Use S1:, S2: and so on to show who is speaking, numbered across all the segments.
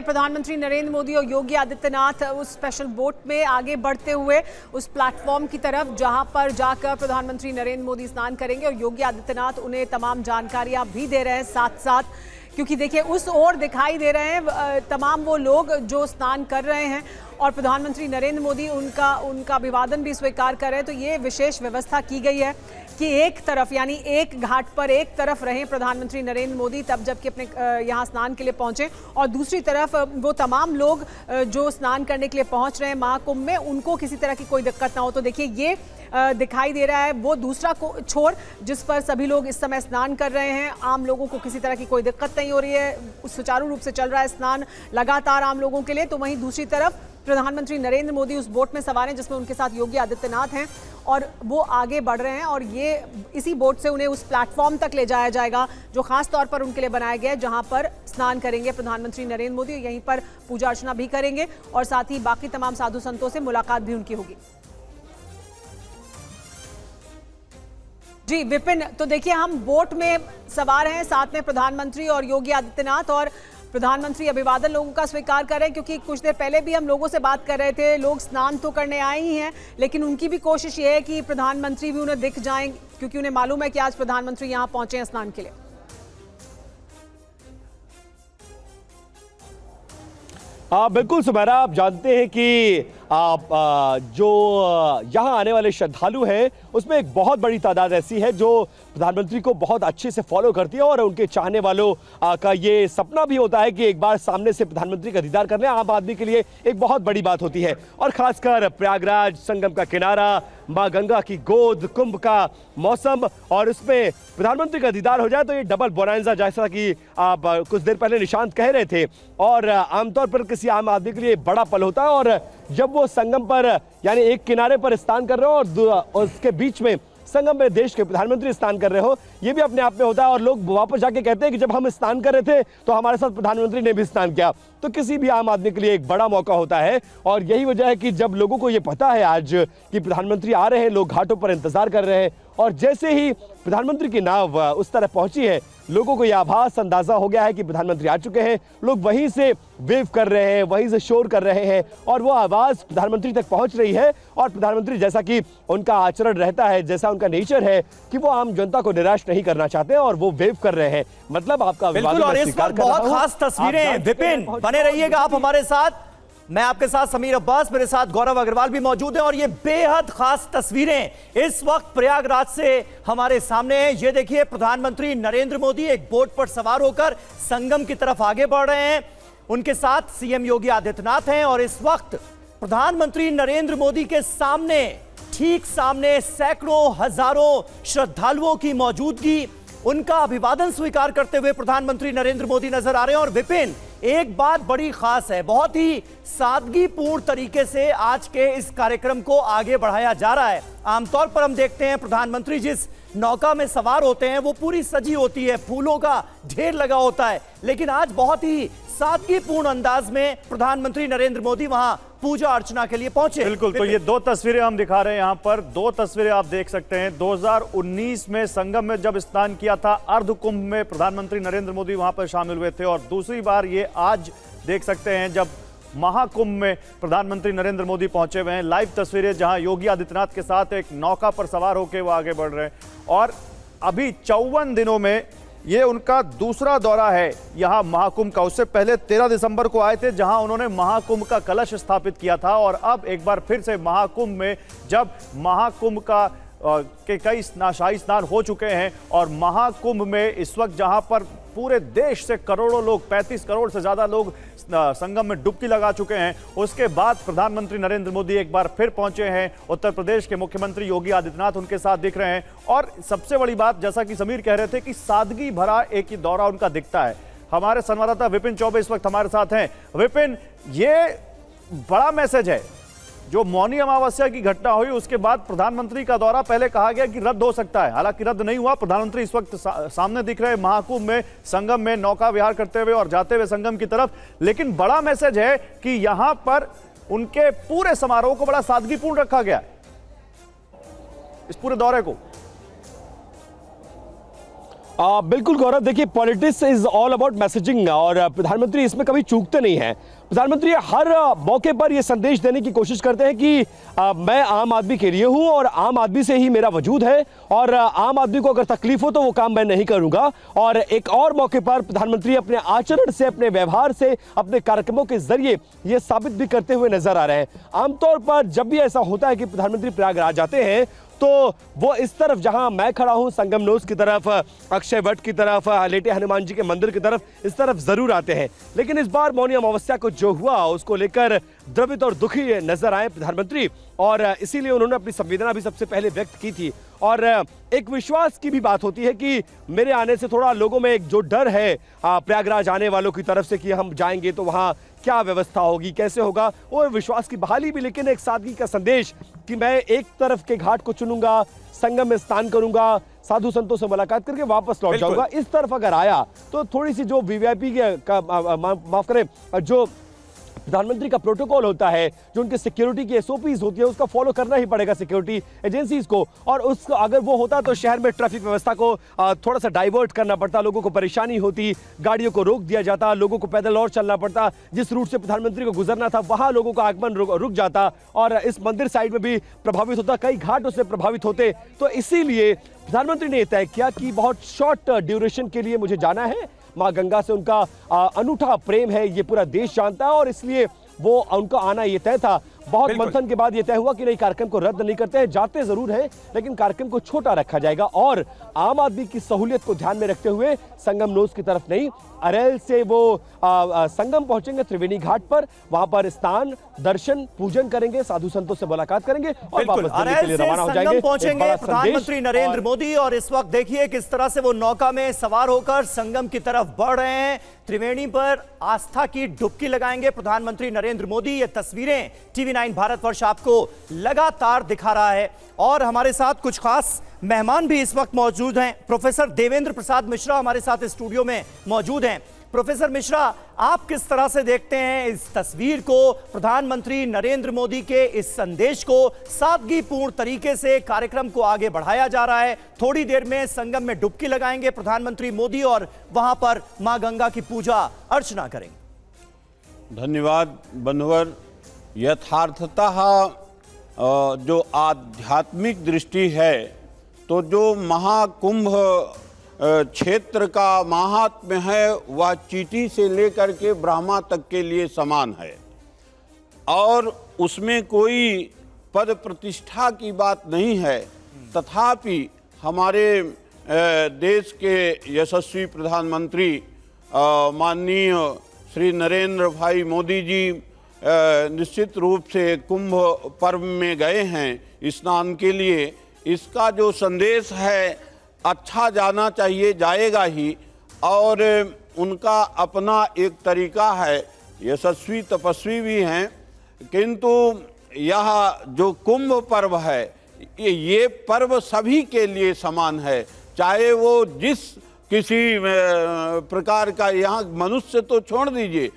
S1: हैं प्रधानमंत्री नरेंद्र मोदी और योगी आदित्यनाथ उस स्पेशल बोट में आगे बढ़ते हुए उस प्लेटफॉर्म की तरफ जहां पर जाकर प्रधानमंत्री नरेंद्र मोदी स्नान करेंगे और योगी आदित्यनाथ उन्हें तमाम जानकारियां भी दे रहे हैं साथ साथ, क्योंकि देखिए उस ओर दिखाई दे रहे हैं तमाम वो लोग जो स्नान कर रहे हैं और प्रधानमंत्री नरेंद्र मोदी उनका अभिवादन भी स्वीकार कर रहे हैं। तो ये विशेष व्यवस्था की गई है कि एक तरफ यानी एक घाट पर एक तरफ रहें प्रधानमंत्री नरेंद्र मोदी तब जबकि अपने यहाँ स्नान के लिए पहुंचे और दूसरी तरफ वो तमाम लोग जो स्नान करने के लिए पहुंच रहे हैं महाकुंभ में उनको किसी तरह की कोई दिक्कत ना हो। तो देखिए ये दिखाई दे रहा है वो दूसरा छोर जिस पर सभी लोग इस समय स्नान कर रहे हैं। आम लोगों को किसी तरह की कोई दिक्कत नहीं हो रही है, सुचारू रूप से चल रहा है स्नान लगातार आम लोगों के लिए। तो वहीं दूसरी तरफ प्रधानमंत्री नरेंद्र मोदी उस बोट में सवार हैं जिसमें उनके साथ योगी आदित्यनाथ हैं और वो आगे बढ़ रहे हैं और ये इसी बोट से उन्हें उस प्लेटफॉर्म तक ले जाया जाएगा जो खास तौर पर उनके लिए बनाया गया है, जहां पर स्नान करेंगे प्रधानमंत्री नरेंद्र मोदी। यहीं पर पूजा अर्चना भी करेंगे और साथ ही बाकी तमाम साधु संतों से मुलाकात भी उनकी होगी। जी विपिन, तो देखिए हम बोट में सवार हैं, साथ में प्रधानमंत्री और योगी आदित्यनाथ और प्रधानमंत्री अभिवादन लोगों का स्वीकार कर रहे हैं क्योंकि कुछ देर पहले भी हम लोगों से बात कर रहे थे, लोग स्नान तो करने आए ही हैं लेकिन उनकी भी कोशिश ये है कि प्रधानमंत्री भी उन्हें दिख जाएं क्योंकि उन्हें मालूम है कि आज प्रधानमंत्री यहां पहुंचे हैं स्नान के लिए।
S2: बिल्कुल सुमेरा, आप जानते हैं कि जो यहाँ आने वाले श्रद्धालु हैं उसमें एक बहुत बड़ी तादाद ऐसी है जो प्रधानमंत्री को बहुत अच्छे से फॉलो करती है और उनके चाहने वालों का ये सपना भी होता है कि एक बार सामने से प्रधानमंत्री का दीदार करने आम आदमी के लिए एक बहुत बड़ी बात होती है। और खासकर प्रयागराज, संगम का किनारा, माँ गंगा की गोद, कुंभ का मौसम और उसमें प्रधानमंत्री का दीदार हो जाए तो ये डबल बोनांजा जैसा कि आप कुछ देर पहले निशांत कह रहे थे और आमतौर पर किसी आम आदमी के लिए बड़ा पल होता है। और जब वो संगम पर यानी एक किनारे पर स्नान कर रहे हो और उसके बीच में संगम में देश के प्रधानमंत्री स्नान कर रहे हो, ये भी अपने आप में होता है। और लोग वापस जाके कहते हैं कि जब हम स्नान कर रहे थे तो हमारे साथ प्रधानमंत्री ने भी स्नान किया। तो किसी भी आम आदमी के लिए एक बड़ा मौका होता है और यही वजह है कि जब लोगों को ये पता है आज कि प्रधानमंत्री आ रहे हैं, लोग घाटों पर इंतजार कर रहे हैं और जैसे ही प्रधानमंत्री की नाव उस तरफ पहुंची है, लोगों को यह आभास अंदाजा हो गया है कि प्रधानमंत्री आ चुके हैं। लोग वहीं से वेव कर रहे हैं, वहीं से शोर कर रहे हैं और वो आवाज प्रधानमंत्री तक पहुंच रही है। और प्रधानमंत्री जैसा कि उनका आचरण रहता है, जैसा उनका नेचर है कि वो आम जनता को निराश नहीं करना चाहते और वो वेव कर रहे हैं। मतलब आपका
S3: बिल्कुल, और इस वक्त बहुत खास तस्वीरें। विपिन बने रहिएगा आप हमारे साथ, मैं आपके साथ समीर अब्बास, मेरे साथ गौरव अग्रवाल भी मौजूद हैं और ये बेहद खास तस्वीरें इस वक्त प्रयागराज से हमारे सामने हैं। ये देखिए प्रधानमंत्री नरेंद्र मोदी एक बोट पर सवार होकर संगम की तरफ आगे बढ़ रहे हैं, उनके साथ सीएम योगी आदित्यनाथ हैं और इस वक्त प्रधानमंत्री नरेंद्र मोदी के सामने, ठीक सामने सैकड़ों हजारों श्रद्धालुओं की मौजूदगी, उनका अभिवादन स्वीकार करते हुए प्रधानमंत्री नरेंद्र मोदी नजर आ रहे हैं। और विपिन, एक बात बड़ी खास है, बहुत ही सादगीपूर्ण तरीके से आज के इस कार्यक्रम को आगे बढ़ाया जा रहा है। आमतौर पर हम देखते हैं प्रधानमंत्री जिस नौका में सवार होते हैं वो पूरी सजी होती है, फूलों का ढेर लगा होता है, लेकिन आज बहुत ही सादगीपूर्ण अंदाज में प्रधानमंत्री नरेंद्र मोदी वहां पूजा अर्चना के लिए पहुंचे।
S4: बिल्कुल, तो ये दो तस्वीरें हम दिखा रहे हैं यहाँ पर, दो तस्वीरें आप देख सकते हैं। 2019 में संगम में जब स्नान किया था, अर्ध कुंभ में प्रधानमंत्री नरेंद्र मोदी वहां पर शामिल हुए थे और दूसरी बार ये आज देख सकते हैं जब महाकुंभ में प्रधानमंत्री नरेंद्र मोदी पहुंचे हुए हैं। लाइव तस्वीरें जहां योगी आदित्यनाथ के साथ एक नौका पर सवार होकर वो आगे बढ़ रहे हैं और अभी 54 दिनों में ये उनका दूसरा दौरा है यहाँ महाकुंभ का। उससे पहले 13 दिसंबर को आए थे जहां उन्होंने महाकुंभ का कलश स्थापित किया था और अब एक बार फिर से महाकुंभ में, जब महाकुंभ का के कई शाही स्नान हो चुके हैं और महाकुंभ में इस वक्त जहां पर पूरे देश से करोड़ों लोग, 35 करोड़ से ज्यादा लोग संगम में डुबकी लगा चुके हैं, उसके बाद प्रधानमंत्री नरेंद्र मोदी एक बार फिर पहुंचे हैं। उत्तर प्रदेश के मुख्यमंत्री योगी आदित्यनाथ उनके साथ दिख रहे हैं और सबसे बड़ी बात, जैसा कि समीर कह रहे थे, कि सादगी भरा एक ही दौरा उनका दिखता है। हमारे संवाददाता विपिन चौबे इस वक्त हमारे साथ हैं। विपिन, ये बड़ा मैसेज है, जो मौनी अमावस्या की घटना हुई उसके बाद प्रधानमंत्री का दौरा पहले कहा गया कि रद्द हो सकता है, हालांकि रद्द नहीं हुआ। प्रधानमंत्री इस वक्त सामने दिख रहे हैं महाकुंभ में, संगम में नौका विहार करते हुए और जाते हुए संगम की तरफ। लेकिन बड़ा मैसेज है कि यहां पर उनके पूरे समारोह को बड़ा सादगीपूर्ण रखा गया इस पूरे दौरे को।
S2: बिल्कुल गौरव, देखिए politics is all about messaging और प्रधानमंत्री इसमें कभी चूकते नहीं हैं। प्रधानमंत्री हर मौके पर यह संदेश देने की कोशिश करते हैं कि मैं आम आदमी के लिए हूं और आम आदमी से ही मेरा वजूद है और आम आदमी को अगर तकलीफ हो तो वो काम मैं नहीं करूंगा। और एक और मौके पर प्रधानमंत्री अपने आचरण से, अपने व्यवहार से, अपने कार्यक्रमों के जरिए ये साबित भी करते हुए नजर आ रहे हैं। आमतौर पर जब भी ऐसा होता है कि प्रधानमंत्री प्रयागराज जाते हैं तो वो इस तरफ जहां मैं खड़ा हूं, संगम नोस की तरफ, अक्षय वट की तरफ, लेटे हनुमान जी के मंदिर की तरफ, इस तरफ जरूर आते हैं। लेकिन इस बार मौनी अमावस्या को जो हुआ उसको लेकर द्रवित और दुखी नजर आए प्रधानमंत्री और इसीलिए उन्होंने अपनी संवेदना भी सबसे पहले व्यक्त की थी। और एक विश्वास की भी बात होती है कि मेरे आने से थोड़ा लोगों में एक जो डर है प्रयागराज आने वालों की तरफ से कि हम जाएंगे तो वहां क्या व्यवस्था होगी, कैसे होगा, वो विश्वास की बहाली भी, लेकिन एक सादगी का संदेश कि मैं एक तरफ के घाट को चुनूंगा, संगम में स्नान करूंगा, साधु संतों से मुलाकात करके वापस लौट जाऊंगा। इस तरफ अगर आया तो थोड़ी सी जो वीवीआईपी का माफ करें, जो प्रधानमंत्री का प्रोटोकॉल होता है, जो उनके सिक्योरिटी की एसओपीज होती है, उसका फॉलो करना ही पड़ेगा सिक्योरिटी एजेंसीज को। और उसको अगर वो होता तो शहर में ट्रैफिक व्यवस्था को थोड़ा सा डाइवर्ट करना पड़ता, लोगों को परेशानी होती, गाड़ियों को रोक दिया जाता, लोगों को पैदल और चलना पड़ता, जिस रूट से प्रधानमंत्री को गुजरना था वहां लोगों का आगमन रुक जाता और इस मंदिर साइड में भी प्रभावित होता, कई घाट उससे प्रभावित होते। तो इसीलिए प्रधानमंत्री ने तय किया कि बहुत शॉर्ट ड्यूरेशन के लिए मुझे जाना है। मां गंगा से उनका अनूठा प्रेम है, ये पूरा देश जानता है और इसलिए वो उनका आना ये तय था। बहुत मंथन के बाद ये तय हुआ कि नहीं, कार्यक्रम को रद्द नहीं करते हैं, जाते जरूर हैं लेकिन कार्यक्रम को छोटा रखा जाएगा और आम आदमी की सहूलियत को ध्यान में रखते हुए संगम नोस की तरफ नहीं, अरेल से वो संगम पहुंचेंगे त्रिवेणी घाट पर, वहां पर स्नान, दर्शन, पूजन करेंगे, साधु संतों से मुलाकात करेंगे और वापस दिल्ली के लिए रवाना हो जाएंगे।
S3: पहुंचेंगे प्रधानमंत्री नरेंद्र मोदी और इस वक्त देखिए किस तरह से वो नौका में सवार होकर संगम की तरफ बढ़ रहे हैं। त्रिवेणी पर आस्था की डुबकी लगाएंगे प्रधानमंत्री नरेंद्र मोदी। ये तस्वीरें TV9 भारतवर्ष आपको लगातार दिखा रहा है और हमारे साथ कुछ खास मेहमान भी इस वक्त मौजूद हैं। प्रोफेसर देवेंद्र प्रसाद मिश्रा हमारे साथ स्टूडियो में मौजूद हैं। प्रोफेसर मिश्रा, आप किस तरह से देखते हैं इस तस्वीर को, प्रधानमंत्री नरेंद्र मोदी के इस संदेश को? सादगीपूर्ण तरीके से कार्यक्रम को आगे बढ़ाया जा रहा है। थोड़ी देर में संगम में डुबकी लगाएंगे प्रधानमंत्री मोदी और वहां पर मां गंगा की पूजा अर्चना करेंगे।
S5: धन्यवाद बंधुवर। यथार्थतः जो आध्यात्मिक दृष्टि है तो जो महाकुंभ क्षेत्र का महात्म्य है वह चीटी से लेकर के ब्रह्मा तक के लिए समान है और उसमें कोई पद प्रतिष्ठा की बात नहीं है। तथापि हमारे देश के यशस्वी प्रधानमंत्री माननीय श्री नरेंद्र भाई मोदी जी निश्चित रूप से कुंभ पर्व में गए हैं स्नान के लिए। इसका जो संदेश है अच्छा जाना चाहिए, जाएगा ही और उनका अपना एक तरीका है, यशस्वी तपस्वी भी हैं, किंतु यह जो कुंभ पर्व है ये पर्व सभी के लिए समान है, चाहे वो जिस किसी प्रकार का, यहाँ मनुष्य तो छोड़ दीजिए,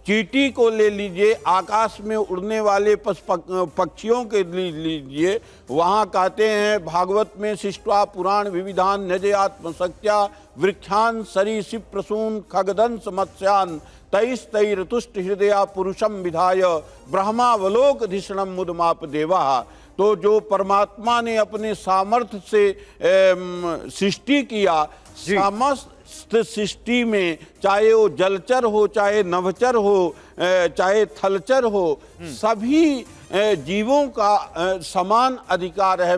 S5: चींटी को ले लीजिए, आकाश में उड़ने वाले पक्षियों के लीजिए, वहाँ कहते हैं भागवत में शिष्टवा पुराण विविधान नजयात्मशक्त्या वृक्षान सरीसृप प्रसून खगदंस मत्स्यान तैस तैरतुष्ट हृदया पुरुषम विधाय ब्रह्मावलोक धिषणम मुदमाप देवा। तो जो परमात्मा ने अपने सामर्थ्य से सृष्टि किया, समस्त सृष्टि में चाहे वो जलचर हो, चाहे नभचर हो, चाहे थलचर हो, सभी जीवों का समान अधिकार है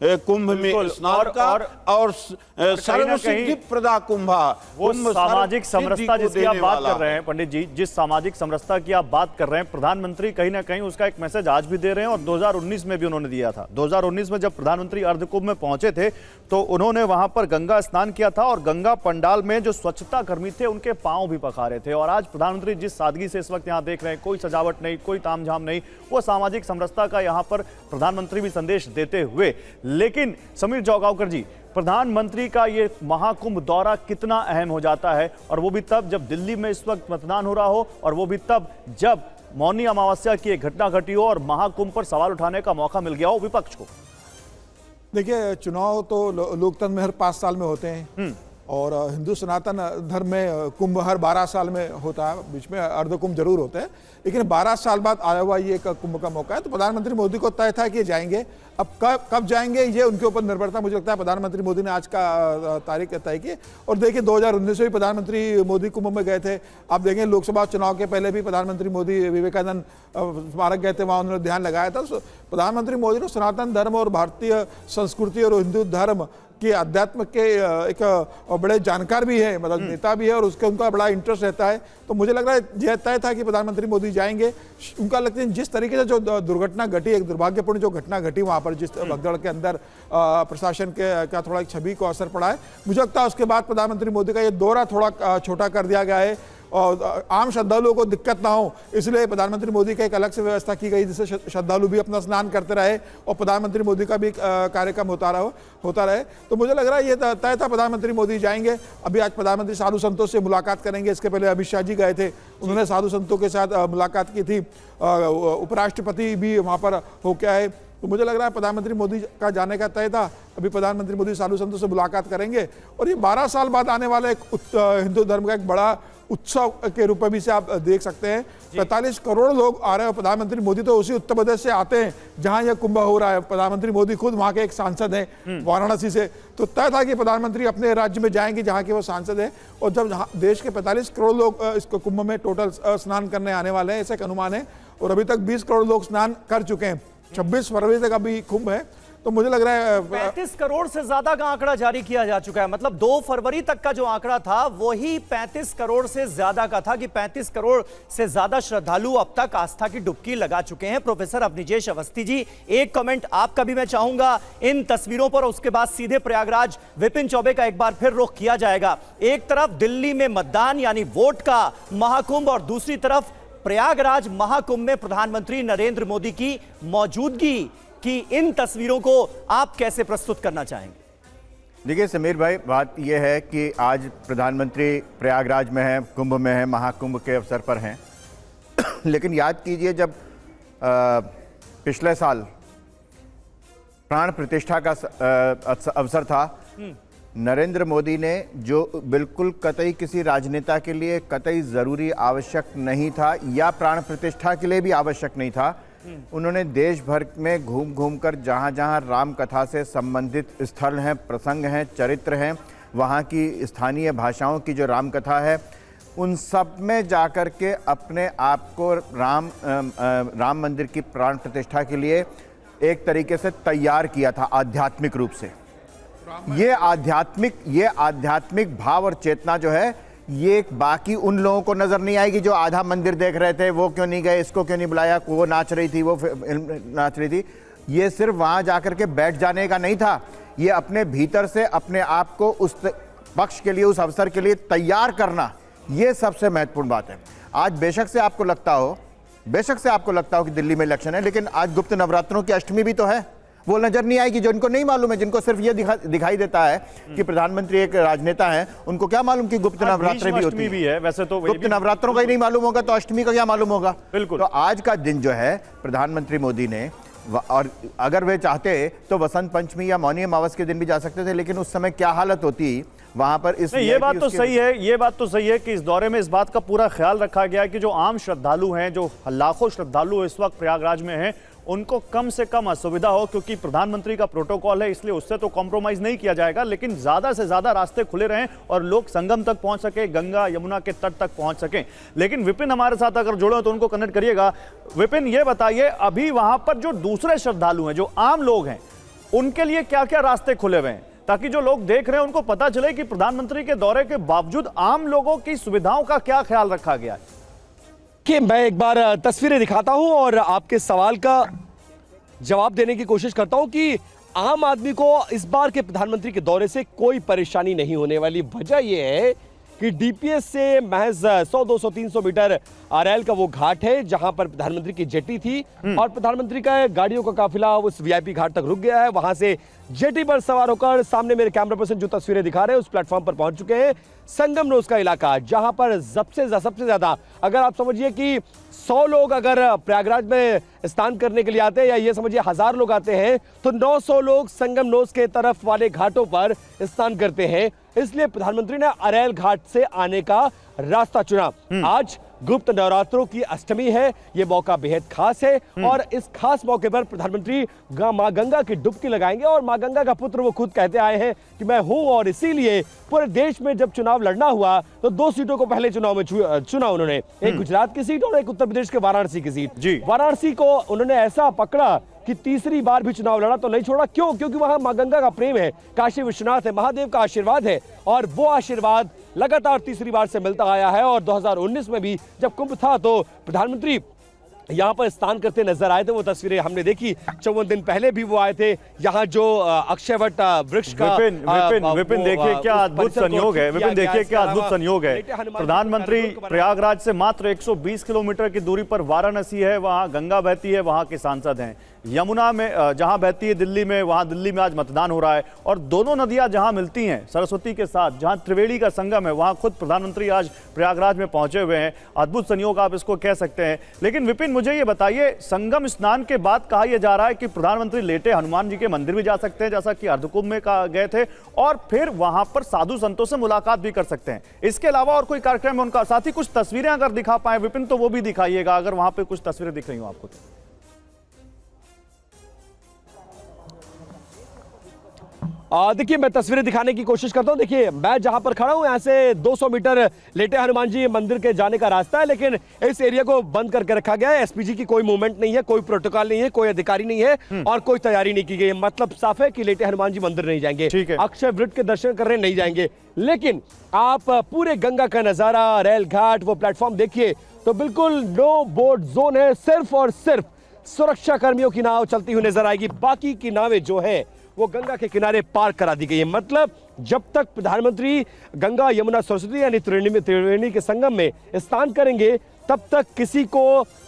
S5: कुंभ में स्नान का और सर्वसिद्धि प्रदा कुंभा।
S4: वो सामाजिक समरसता जिसकी आप बात कर रहे हैं पंडित जी, जिस सामाजिक समरसता की आप बात कर रहे हैं, प्रधानमंत्री कहीं ना कहीं उसका एक मैसेज आज भी दे रहे हैं और 2019 में भी उन्होंने दिया था। 2019 में जब प्रधानमंत्री अर्धकुंभ में पहुंचे थे तो उन्होंने वहां पर गंगा स्नान किया था और गंगा पंडाल में जो स्वच्छता कर्मी थे उनके पांव भी पखारे थे। और आज प्रधानमंत्री जिस सादगी से इस वक्त यहाँ देख रहे हैं, कोई सजावट नहीं, कोई तामझाम नहीं, वो सामाजिक समरसता का यहाँ पर प्रधानमंत्री भी संदेश देते हुए। लेकिन समीर जौगावकर जी, प्रधानमंत्री का ये महाकुंभ दौरा कितना अहम हो जाता है और वो भी तब जब दिल्ली में इस वक्त मतदान हो रहा हो और वो भी तब जब मौनी अमावस्या की एक घटना घटी हो और महाकुंभ पर सवाल उठाने का मौका मिल गया हो विपक्ष को।
S6: देखिए, चुनाव तो लोकतंत्र में हर 5 साल में होते हैं और हिंदू सनातन धर्म में कुंभ हर 12 साल में होता है, बीच में अर्ध कुंभ जरूर होते हैं, लेकिन 12 साल बाद आया हुआ ये एक कुंभ का मौका है। तो प्रधानमंत्री मोदी को तय था कि ये जाएंगे। अब कब जाएंगे ये उनके ऊपर निर्भर था। मुझे लगता है प्रधानमंत्री मोदी ने आज का तारीख तय की। और देखिए 2019 में भी प्रधानमंत्री मोदी कुंभ में गए थे। आप देखें लोकसभा चुनाव के पहले भी प्रधानमंत्री मोदी विवेकानंद स्मारक गए थे, वहाँ उन्होंने ध्यान लगाया था। प्रधानमंत्री मोदी ने सनातन धर्म और भारतीय संस्कृति और हिंदू धर्म कि अध्यात्म के एक बड़े जानकार भी है, मतलब नेता भी है, और उसके उनका बड़ा इंटरेस्ट रहता है। तो मुझे लग रहा है यह तय था कि प्रधानमंत्री मोदी जाएंगे। उनका लगता है जिस तरीके से जो दुर्घटना घटी, एक दुर्भाग्यपूर्ण जो घटना घटी वहाँ पर, जिस भगदड़ के अंदर प्रशासन के का थोड़ा छवि को असर पड़ा है, मुझे लगता है उसके बाद प्रधानमंत्री मोदी का ये दौरा थोड़ा छोटा कर दिया गया है और आम श्रद्धालुओं को दिक्कत ना हो, इसलिए प्रधानमंत्री मोदी का एक अलग से व्यवस्था की गई जिससे श्रद्धालु भी अपना स्नान करते रहे और प्रधानमंत्री मोदी का भी कार्यक्रम होता रहे। तो मुझे लग रहा है ये तय था प्रधानमंत्री मोदी जाएंगे। अभी आज प्रधानमंत्री साधु संतों से मुलाकात करेंगे। इसके पहले अमित शाह जी गए थे, उन्होंने साधु संतों के साथ मुलाकात की थी। उपराष्ट्रपति भी वहाँ पर होके आए। तो मुझे लग रहा है प्रधानमंत्री मोदी का जाने का तय था। अभी प्रधानमंत्री मोदी साधु संतों से मुलाकात करेंगे और ये 12 साल बाद आने वाला एक हिंदू धर्म का एक बड़ा उत्सव के रूप में भी से आप देख सकते हैं। 45 करोड़ लोग आ रहे हैं। प्रधानमंत्री मोदी तो उसी उत्तर प्रदेश से आते हैं जहां यह कुंभ हो रहा है। प्रधानमंत्री मोदी खुद वहां के एक सांसद हैं वाराणसी से। तो तय था कि प्रधानमंत्री अपने राज्य में जाएंगे जहां के वो सांसद हैं। और जब देश के 45 करोड़ लोग इस कुंभ में टोटल स्नान करने आने वाले हैं, ऐसा एक अनुमान है। और अभी तक 20 करोड़ लोग स्नान कर चुके हैं। 26 फरवरी तक अभी कुंभ है। तो मुझे लग रहा है
S3: 35 करोड़ से ज्यादा का आंकड़ा जारी किया जा चुका है। मतलब 2 फरवरी तक का जो आंकड़ा था वही 35 करोड़ से ज्यादा का था कि 35 करोड़ से ज्यादा श्रद्धालु अब तक आस्था की डुबकी लगा चुके हैं। प्रोफेसर अवनिजेश अवस्थी जी, एक कमेंट आपका भी मैं चाहूंगा इन तस्वीरों पर, उसके बाद सीधे प्रयागराज विपिन चौबे का एक बार फिर रुख किया जाएगा। एक तरफ दिल्ली में मतदान यानी वोट का महाकुंभ और दूसरी तरफ प्रयागराज महाकुंभ में प्रधानमंत्री नरेंद्र मोदी की मौजूदगी कि इन तस्वीरों को आप कैसे प्रस्तुत करना चाहेंगे?
S7: देखिए समीर भाई, बात यह है कि आज प्रधानमंत्री प्रयागराज में है, कुंभ में है, महाकुंभ के अवसर पर हैं। लेकिन याद कीजिए जब पिछले साल प्राण प्रतिष्ठा का अवसर था, नरेंद्र मोदी ने जो बिल्कुल कतई किसी राजनेता के लिए कतई ज़रूरी आवश्यक नहीं था या प्राण प्रतिष्ठा के लिए भी आवश्यक नहीं था, उन्होंने देश भर में घूम घूम कर जहाँ जहाँ राम कथा से संबंधित स्थल हैं, प्रसंग हैं, चरित्र हैं, वहाँ की स्थानीय भाषाओं की जो राम कथा है, उन सब में जाकर के अपने आप को राम मंदिर की प्राण प्रतिष्ठा के लिए एक तरीके से तैयार किया था आध्यात्मिक रूप से। ये आध्यात्मिक भाव और चेतना जो है, ये बाकी उन लोगों को नजर नहीं आएगी जो आधा मंदिर देख रहे थे, वो क्यों नहीं गए, इसको क्यों नहीं बुलाया, वो नाच रही थी, वो नाच रही थी। ये सिर्फ वहां जाकर के बैठ जाने का नहीं था, ये अपने भीतर से अपने आप को उस पक्ष के लिए, उस अवसर के लिए तैयार करना, ये सबसे महत्वपूर्ण बात है। आज बेशक से आपको लगता हो कि दिल्ली में इलेक्शन है, लेकिन आज गुप्त नवरात्रों की अष्टमी भी तो है। वो नजर नहीं आएगी जो इनको नहीं मालूम है, जिनको सिर्फ ये दिखाई देता है कि प्रधानमंत्री एक राजनेता है, उनको क्या मालूम कि गुप्त नवरात्र भी होती है।
S4: वैसे तो
S7: गुप्त नवरात्रों का ही नहीं मालूम होगा तो अष्टमी का क्या मालूम होगा।
S4: बिल्कुल।
S7: तो आज का दिन जो है प्रधानमंत्री मोदी ने, और अगर वे चाहते तो वसंत पंचमी या मौनी अमावस के दिन भी जा सकते थे, लेकिन उस समय क्या हालत होती वहां पर। इस
S4: ये बात तो सही है कि इस दौरे में इस बात का पूरा ख्याल रखा गया कि जो आम श्रद्धालु हैं, जो लाखों श्रद्धालु इस वक्त प्रयागराज में हैं, उनको कम से कम असुविधा हो, क्योंकि प्रधानमंत्री का प्रोटोकॉल है, इसलिए उससे तो कॉम्प्रोमाइज नहीं किया जाएगा, लेकिन ज्यादा से ज्यादा रास्ते खुले रहें और लोग संगम तक पहुंच सके, गंगा यमुना के तट तक पहुंच सकें। लेकिन विपिन हमारे साथ अगर जुड़े तो उनको कनेक्ट करिएगा। विपिन, ये बताइए अभी वहां पर जो दूसरे श्रद्धालु हैं, जो आम लोग हैं, उनके लिए क्या क्या रास्ते खुले हुए हैं, ताकि जो लोग देख रहे हैं उनको पता चले कि प्रधानमंत्री के दौरे के बावजूद आम लोगों की सुविधाओं का क्या ख्याल रखा गया है?
S2: कि मैं एक बार तस्वीरें दिखाता हूं और आपके सवाल का जवाब देने की कोशिश करता हूं कि आम आदमी को इस बार के प्रधानमंत्री के दौरे से कोई परेशानी नहीं होने वाली। वजह यह है कि डीपीएस से महज 100, 200, 300 मीटर आरएल का वो घाट है जहां पर प्रधानमंत्री की जेटी थी और प्रधानमंत्री का गाड़ियों का काफिला उस वीआईपी घाट तक रुक गया है। वहां से जेटी पर सवार होकर सामने मेरे कैमरा पर्सन जो तस्वीरें दिखा रहे हैं उस प्लेटफॉर्म पर पहुंच चुके हैं। संगम नोस का इलाका, जहां पर सबसे ज्यादा अगर आप समझिए कि 100 लोग अगर प्रयागराज में स्नान करने के लिए आते हैं, या ये समझिए 1000 लोग आते हैं, तो 900 लोग संगम नोस के तरफ वाले घाटों पर स्नान करते हैं। इसलिए प्रधानमंत्री ने अरैल घाट से आने का रास्ता चुना। आज गुप्त नवरात्रों की अष्टमी है, यह मौका बेहद खास है और इस खास मौके पर प्रधानमंत्री मां गंगा की डुबकी लगाएंगे। और मां गंगा का पुत्र वो खुद कहते आए हैं कि मैं हूं, और इसीलिए पूरे देश में जब चुनाव लड़ना हुआ तो 2 सीटों को पहले चुनाव में चुना उन्होंने, एक गुजरात की सीट और एक उत्तर प्रदेश के वाराणसी की सीट। वाराणसी को उन्होंने ऐसा पकड़ा कि तीसरी बार भी चुनाव लड़ा तो नहीं छोड़ा। क्यों? क्योंकि वहां मां गंगा का प्रेम है, काशी विश्वनाथ है, महादेव का आशीर्वाद है, और वो आशीर्वाद लगातार तीसरी बार से मिलता आया है। और 2019 में भी जब कुंभ था तो प्रधानमंत्री यहां पर स्नान करते नजर आए थे। वो तस्वीरें हमने देखी, 54 दिन पहले भी वो आए थे। यहां जो अक्षयवट वृक्ष का
S4: विपिन देखिए क्या अद्भुत संयोग है। विपिन देखिए क्या अद्भुत संयोग है। प्रधानमंत्री प्रयागराज से मात्र 120 किलोमीटर की दूरी पर वाराणसी है, वहां गंगा बहती है, वहां के सांसद हैं। यमुना में जहां बहती है दिल्ली में, वहां दिल्ली में आज मतदान हो रहा है। और दोनों नदियां जहां मिलती हैं सरस्वती के साथ, जहां त्रिवेणी का संगम है, वहां खुद प्रधानमंत्री आज प्रयागराज में पहुंचे हुए हैं। अद्भुत संयोग आप इसको कह सकते हैं। लेकिन विपिन मुझे ये बताइए, संगम स्नान के बाद कहा यह जा रहा है कि प्रधानमंत्री लेटे हनुमान जी के मंदिर भी जा सकते हैं, जैसा कि अर्धकुंभ में गए थे, और फिर वहां पर साधु संतों से मुलाकात भी कर सकते हैं। इसके अलावा और कोई कार्यक्रम है उनका? साथ ही कुछ तस्वीरें अगर दिखा पाए विपिन तो वो भी दिखाइएगा, अगर वहां पर कुछ तस्वीरें दिख रही हो आपको तो।
S2: देखिए मैं तस्वीरें दिखाने की कोशिश करता हूं। देखिए मैं जहां पर खड़ा हूं, यहां से 200 मीटर लेटे हनुमान जी मंदिर के जाने का रास्ता है, लेकिन इस एरिया को बंद करके रखा गया है। एसपीजी की कोई मूवमेंट नहीं है, कोई प्रोटोकॉल नहीं है, कोई अधिकारी नहीं है और कोई तैयारी नहीं की गई है। मतलब साफ है कि लेटे हनुमान जी मंदिर नहीं जाएंगे, अक्षय वृक्ष के दर्शन करने नहीं जाएंगे। लेकिन आप पूरे गंगा का नजारा, रेल घाट, वो प्लेटफॉर्म देखिए तो बिल्कुल नो बोट जोन है। सिर्फ और सिर्फ सुरक्षा कर्मियों की नाव चलती हुई नजर आएगी, बाकी की नावें जो है वो गंगा के किनारे पार्क करा दी गई है। मतलब जब तक प्रधानमंत्री गंगा यमुना सरस्वती यानी त्रिवेणी के संगम में स्नान करेंगे तब तक किसी को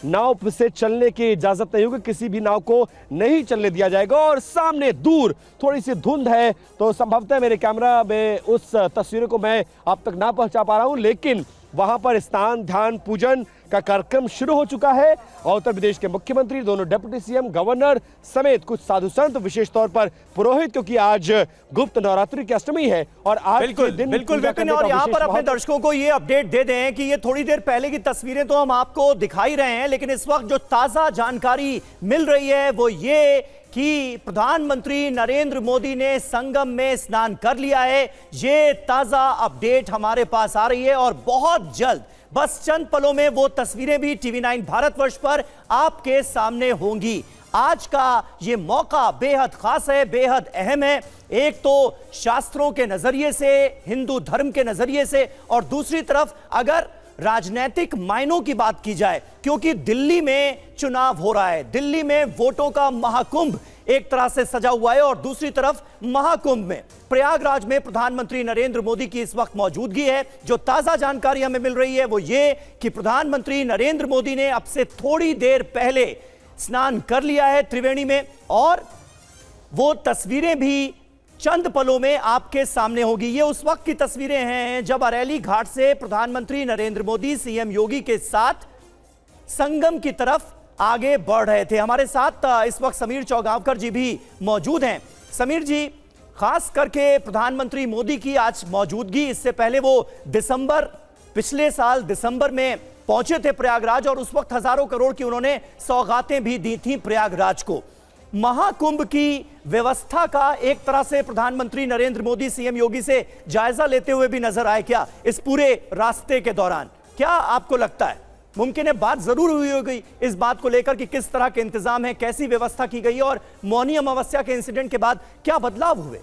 S2: नाव से चलने की इजाजत नहीं होगी, किसी भी नाव को नहीं चलने दिया जाएगा। और सामने दूर थोड़ी सी धुंध है तो संभवतः मेरे कैमरा में उस तस्वीरों को मैं आप तक ना पहुंचा पा रहा हूं, लेकिन वहां पर स्नान ध्यान पूजन का कार्यक्रम शुरू हो चुका है। और उत्तर प्रदेश के मुख्यमंत्री, दोनों डिप्टी सीएम, गवर्नर समेत कुछ साधु संत, विशेष तौर पर पुरोहित, क्योंकि आज गुप्त नवरात्रि की अष्टमी है और आज के दिन
S3: बिल्कुल विपिन, और यहाँ पर अपने दर्शकों को ये अपडेट दे दें कि ये थोड़ी देर पहले की तस्वीरें तो हम आपको दिखाई रहे हैं, लेकिन इस वक्त जो ताजा जानकारी मिल रही है वो ये कि प्रधानमंत्री नरेंद्र मोदी ने संगम में स्नान कर लिया है। ये ताजा अपडेट हमारे पास आ रही है और बहुत जल्द, बस चंद पलों में, वो तस्वीरें भी TV9 भारतवर्ष पर आपके सामने होंगी। आज का ये मौका बेहद खास है, बेहद अहम है। एक तो शास्त्रों के नजरिए से, हिंदू धर्म के नजरिए से, और दूसरी तरफ अगर राजनीतिक मायनों की बात की जाए, क्योंकि दिल्ली में चुनाव हो रहा है, दिल्ली में वोटों का महाकुंभ एक तरह से सजा हुआ है, और दूसरी तरफ महाकुंभ में प्रयागराज में प्रधानमंत्री नरेंद्र मोदी की इस वक्त मौजूदगी है। जो ताजा जानकारी हमें मिल रही है वो ये कि प्रधानमंत्री नरेंद्र मोदी ने अब से थोड़ी देर पहले स्नान कर लिया है त्रिवेणी में, और वो तस्वीरें भी चंद पलों में आपके सामने होगी। ये उस वक्त की तस्वीरें हैं जब अरैली घाट से प्रधानमंत्री नरेंद्र मोदी सीएम योगी के साथ संगम की तरफ आगे बढ़ रहे थे। हमारे साथ इस वक्त समीर चौगांवकर जी भी मौजूद हैं। समीर जी, खास करके प्रधानमंत्री मोदी की आज मौजूदगी, इससे पहले वो पिछले साल दिसंबर में पहुंचे थे प्रयागराज, और उस वक्त हजारों करोड़ की उन्होंने सौगातें भी दी थी प्रयागराज को। महाकुंभ की व्यवस्था का एक तरह से प्रधानमंत्री नरेंद्र मोदी सीएम योगी से जायजा लेते हुए भी नजर आए क्या इस पूरे रास्ते के दौरान? क्या आपको लगता है मुमकिन है बात जरूर हुई होगी इस बात को लेकर कि किस तरह के इंतजाम है, कैसी व्यवस्था की गई, और मौनी अमावस्या के इंसिडेंट के बाद क्या बदलाव हुए?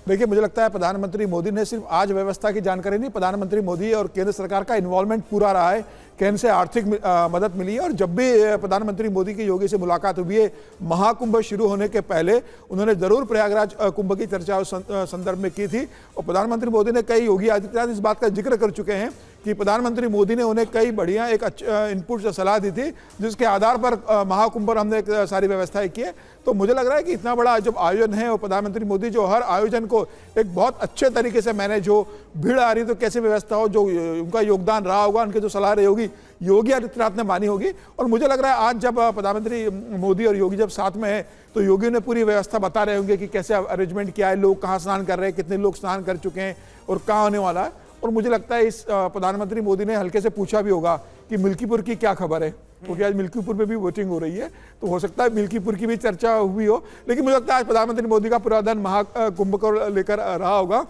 S6: देखिए, मुझे लगता है प्रधानमंत्री मोदी ने सिर्फ आज व्यवस्था की जानकारी नहीं, प्रधानमंत्री मोदी और केंद्र सरकार का इन्वॉल्वमेंट पूरा रहा है। केंद्र से आर्थिक मदद मिली है, और जब भी प्रधानमंत्री मोदी की योगी से मुलाकात हुई है महाकुंभ शुरू होने के पहले, उन्होंने जरूर प्रयागराज कुंभ की चर्चा उस संदर्भ में की थी। और प्रधानमंत्री मोदी ने कई, योगी आदित्यनाथ इस बात का जिक्र कर चुके हैं कि प्रधानमंत्री मोदी ने उन्हें कई बढ़िया एक इनपुट सलाह दी थी, जिसके आधार पर महाकुंभ पर हमने सारी व्यवस्थाएं की है। तो मुझे लग रहा है कि इतना बड़ा जब आयोजन है और प्रधानमंत्री मोदी जो हर आयोजन को एक बहुत अच्छे तरीके से मैनेज हो, भीड़ आ रही तो कैसे व्यवस्था हो, जो उनका योगदान रहा होगा, उनकी जो सलाह रही होगी, योगी आदित्यनाथ ने मानी होगी। और मुझे लग रहा है आज जब प्रधानमंत्री मोदी और योगी जब साथ में है तो योगी ने पूरी व्यवस्था बता रहे होंगे कि कैसे अरेंजमेंट किया है, लोग कहाँ स्नान कर रहे हैं, कितने लोग स्नान कर चुके हैं और कहाँ होने वाला है। और मुझे लगता है इस प्रधानमंत्री मोदी ने हल्के से पूछा भी होगा कि मिल्कीपुर की क्या खबर है, क्योंकि आज मिल्कीपुर में भी वोटिंग हो रही है, तो हो सकता है मिल्कीपुर की भी चर्चा हुई हो। लेकिन मुझे लगता है आज प्रधानमंत्री मोदी का पूरा ध्यान महाकुंभ को लेकर रहा होगा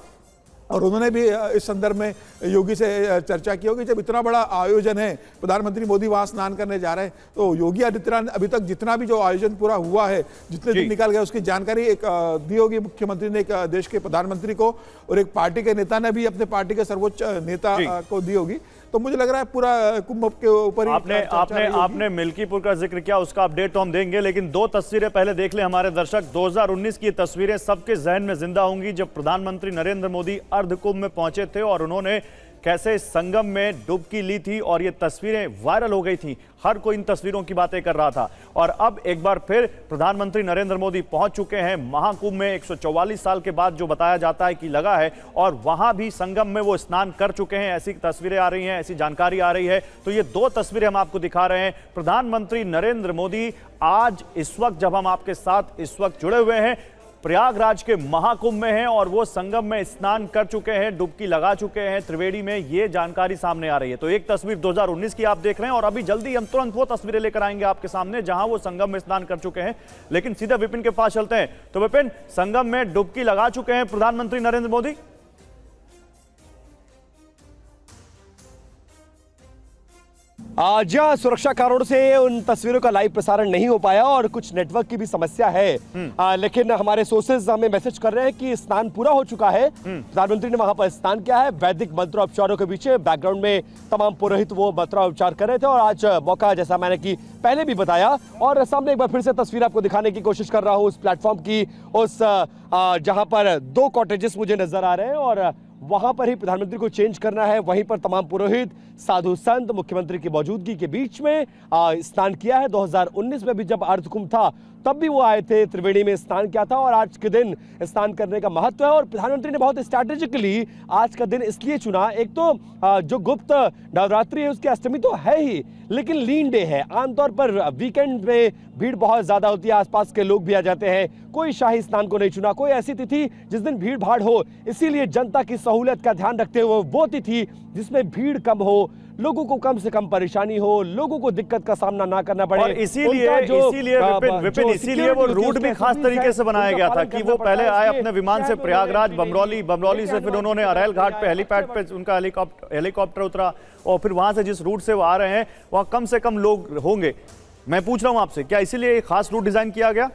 S6: और उन्होंने भी इस संदर्भ में योगी से चर्चा की होगी। जब इतना बड़ा आयोजन है, प्रधानमंत्री मोदी वहां स्नान करने जा रहे हैं, तो योगी आदित्यनाथ अभी तक जितना भी जो आयोजन पूरा हुआ है, जितने दिन निकल गए, उसकी जानकारी एक दी होगी मुख्यमंत्री ने, एक देश के प्रधानमंत्री को और एक पार्टी के नेता ने भी अपने पार्टी के सर्वोच्च नेता को दी होगी। तो मुझे लग रहा है पूरा कुंभ के ऊपर ही
S4: आपने मिल्कीपुर का जिक्र किया, उसका अपडेट तो हम देंगे, लेकिन दो तस्वीरें पहले देख ले हमारे दर्शक। 2019 की तस्वीरें सबके जहन में जिंदा होंगी जब प्रधानमंत्री नरेंद्र मोदी अर्ध कुंभ में पहुंचे थे और उन्होंने कैसे संगम में डुबकी ली थी और ये तस्वीरें वायरल हो गई थी। हर कोई इन तस्वीरों की बातें कर रहा था और अब एक बार फिर प्रधानमंत्री नरेंद्र मोदी पहुंच चुके हैं महाकुंभ में। 144 साल के बाद जो बताया जाता है कि लगा है, और वहां भी संगम में वो स्नान कर चुके हैं, ऐसी तस्वीरें आ रही हैं, ऐसी जानकारी आ रही है। तो ये दो तस्वीरें हम आपको दिखा रहे हैं। प्रधानमंत्री नरेंद्र मोदी आज इस वक्त जब हम आपके साथ इस वक्त जुड़े हुए हैं, प्रयागराज के महाकुंभ में हैं और वो संगम में स्नान कर चुके हैं, डुबकी लगा चुके हैं त्रिवेणी में, ये जानकारी सामने आ रही है। तो एक तस्वीर 2019 की आप देख रहे हैं और अभी जल्दी हम तुरंत वो तस्वीरें लेकर आएंगे आपके सामने जहां वो संगम में स्नान कर चुके हैं। लेकिन सीधा विपिन के पास चलते हैं। तो विपिन, संगम में डुबकी लगा चुके हैं प्रधानमंत्री नरेंद्र मोदी?
S2: जहां सुरक्षा कारणों से उन तस्वीरों का लाइव प्रसारण नहीं हो पाया और कुछ नेटवर्क की भी समस्या है, लेकिन हमारे सोर्सेज हमें मैसेज कर रहे हैं कि स्नान पूरा हो चुका है। प्रधानमंत्री ने वहां पर स्नान किया है, वैदिक मंत्रोपचारों के पीछे बैकग्राउंड में तमाम पुरोहित वो मंत्रोपचार कर रहे थे। और आज मौका, जैसा मैंने कि पहले भी बताया, और सामने एक बार फिर से तस्वीर आपको दिखाने की कोशिश कर रहा हूं उस प्लेटफॉर्म की, उस जहां पर 2 कॉटेजेस मुझे नजर आ रहे हैं और वहां पर ही प्रधानमंत्री को चेंज करना है। वहीं पर तमाम पुरोहित, साधु संत मुख्यमंत्री की मौजूदगी के बीच में स्नान किया है। 2019 में भी जब अर्ध कुंभ था तब भी वो आए थे, त्रिवेणी में स्नान किया था। और आज के दिन स्नान करने का महत्व है और प्रधानमंत्री ने बहुत स्ट्रैटेजिकली आज का दिन इसलिए चुना। एक तो जो गुप्त नवरात्रि है उसकी अष्टमी तो है ही, लेकिन लीन डे है। आमतौर पर वीकेंड में भीड़ बहुत ज्यादा होती है, आसपास के लोग भी आ जाते हैं। कोई शाही स्नान को नहीं चुना, कोई ऐसी तिथि जिस दिन भीड़ भाड़ हो, इसीलिए जनता की सहूलियत का ध्यान रखते हुए वो तिथि जिसमें भीड़ कम हो, लोगों को कम से कम परेशानी हो, लोगों को दिक्कत का सामना ना करना पड़े।
S4: और इसीलिए वो रूट भी खास तरीके से बनाया गया था कि वो पहले आए अपने विमान से प्रयागराज, बमरौली से फिर उन्होंने अरैल घाट पे हेलीपैड पे उनका हेलीकॉप्टर उतरा और फिर वहां से जिस रूट से वो आ रहे हैं वहां कम से कम लोग होंगे। मैं पूछ रहा हूं आपसे, क्या इसीलिए खास रूट डिजाइन किया गया?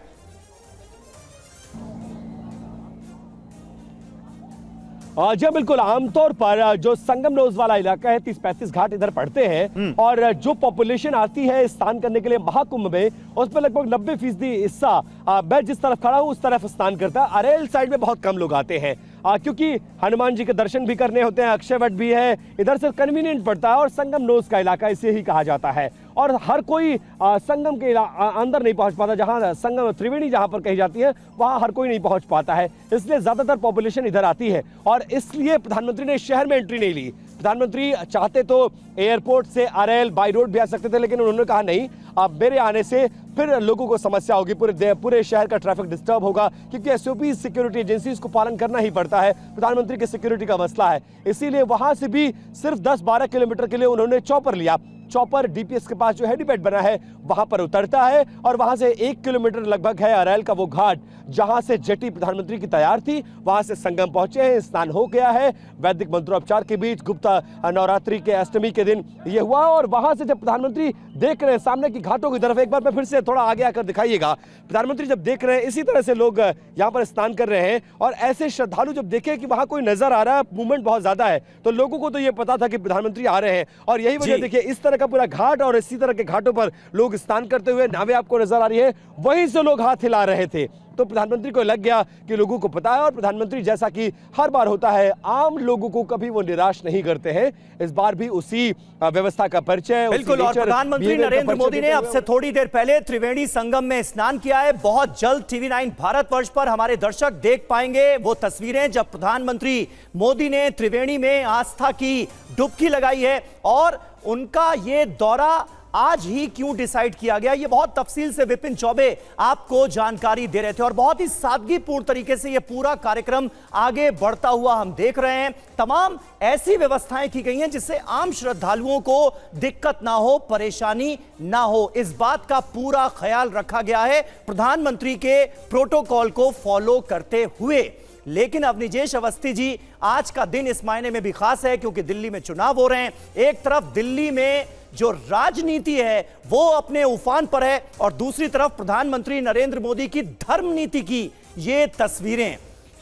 S2: जी बिल्कुल, आमतौर पर जो संगम नोज वाला इलाका है, 30-35 घाट इधर पड़ते हैं और जो पॉपुलेशन आती है स्नान करने के लिए महाकुंभ में, उस पर लगभग 90% हिस्सा मैं जिस तरफ खड़ा हूं उस तरफ स्नान करता है। अरेल साइड में बहुत कम लोग आते हैं क्योंकि हनुमान जी के दर्शन भी करने होते हैं, अक्षय वट भी है, इधर से कन्वीनियंट पड़ता है और संगम नोज का इलाका इसे ही कहा जाता है। और हर कोई संगम के अंदर नहीं पहुंच पाता, जहां संगम त्रिवेणी जहां पर कही जाती है वहां हर कोई नहीं पहुंच पाता है, इसलिए ज्यादातर पॉपुलेशन इधर आती है और इसलिए प्रधानमंत्री ने शहर में एंट्री नहीं ली। प्रधानमंत्री चाहते तो एयरपोर्ट से अरेल बाई रोड भी आ सकते थे, लेकिन उन्होंने कहा नहीं, अब मेरे आने से फिर लोगों को समस्या होगी, पूरे शहर का ट्रैफिक डिस्टर्ब होगा, क्योंकि एसओपी सिक्योरिटी एजेंसीज को पालन करना ही पड़ता है। प्रधानमंत्री की सिक्योरिटी का मसला है, इसीलिए वहां से भी सिर्फ 10-12 किलोमीटर के लिए उन्होंने चॉपर लिया। चॉपर डीपीएस के पास जो हेलीपैड बना है वहां पर उतरता है और वहां से 1 किलोमीटर लगभग है अरैल का वो घाट जहां से जेटी प्रधानमंत्री की तैयार थी, वहां से संगम पहुंचे हैं, स्नान हो गया है। वैदिक मंत्रोपचार के बीच गुप्त नवरात्रि के अष्टमी के दिन ये हुआ और वहां से जब प्रधानमंत्री देख रहे हैं सामने की घाटों की तरफ, एक बार मैं फिर से थोड़ा आगे आकर दिखाइएगा, प्रधानमंत्री जब देख रहे हैं इसी तरह से लोग यहाँ पर स्नान कर रहे हैं और ऐसे श्रद्धालु जब देखे कि वहां कोई नजर आ रहा है, मूवमेंट बहुत ज्यादा है, तो लोगों को तो ये पता था कि प्रधानमंत्री आ रहे हैं और यही वजह देखिए इस तरह का पूरा घाट और इसी तरह के घाटों पर लोग स्नान करते हुए नावें आपको नजर आ रही है, वहीं से लोग हाथ हिला रहे थे। तो प्रधानमंत्री को लग गया कि लोगों को पता है और प्रधानमंत्री जैसा कि हर बार होता है आम लोगों को कभी वो निराश नहीं करते हैं, इस बार भी उसी व्यवस्था का परिचय
S3: बिल्कुल। और प्रधानमंत्री नरेंद्र मोदी ने अब से थोड़ी देर पहले त्रिवेणी संगम में स्नान किया है। बहुत जल्द TV9 भारतवर्ष पर हमारे दर्शक देख पाएंगे वो तस्वीरें जब प्रधानमंत्री मोदी ने त्रिवेणी में आस्था की डुबकी लगाई है और उनका ये दौरा आज ही क्यों डिसाइड किया गया, ये बहुत तफसील से विपिन चौबे आपको जानकारी दे रहे थे और बहुत ही सादगीपूर्ण तरीके से ये पूरा कार्यक्रम आगे बढ़ता हुआ हम देख रहे हैं। तमाम ऐसी व्यवस्थाएं की गई हैं जिससे आम श्रद्धालुओं को दिक्कत ना हो, परेशानी ना हो, इस बात का पूरा ख्याल रखा गया है प्रधानमंत्री के प्रोटोकॉल को फॉलो करते हुए। लेकिन अवनिजेश अवस्थी जी, आज का दिन इस मायने में भी खास है क्योंकि दिल्ली में चुनाव हो रहे हैं। एक तरफ दिल्ली में जो राजनीति है वो अपने उफान पर है और दूसरी तरफ प्रधानमंत्री नरेंद्र मोदी की धर्म नीति की ये तस्वीरें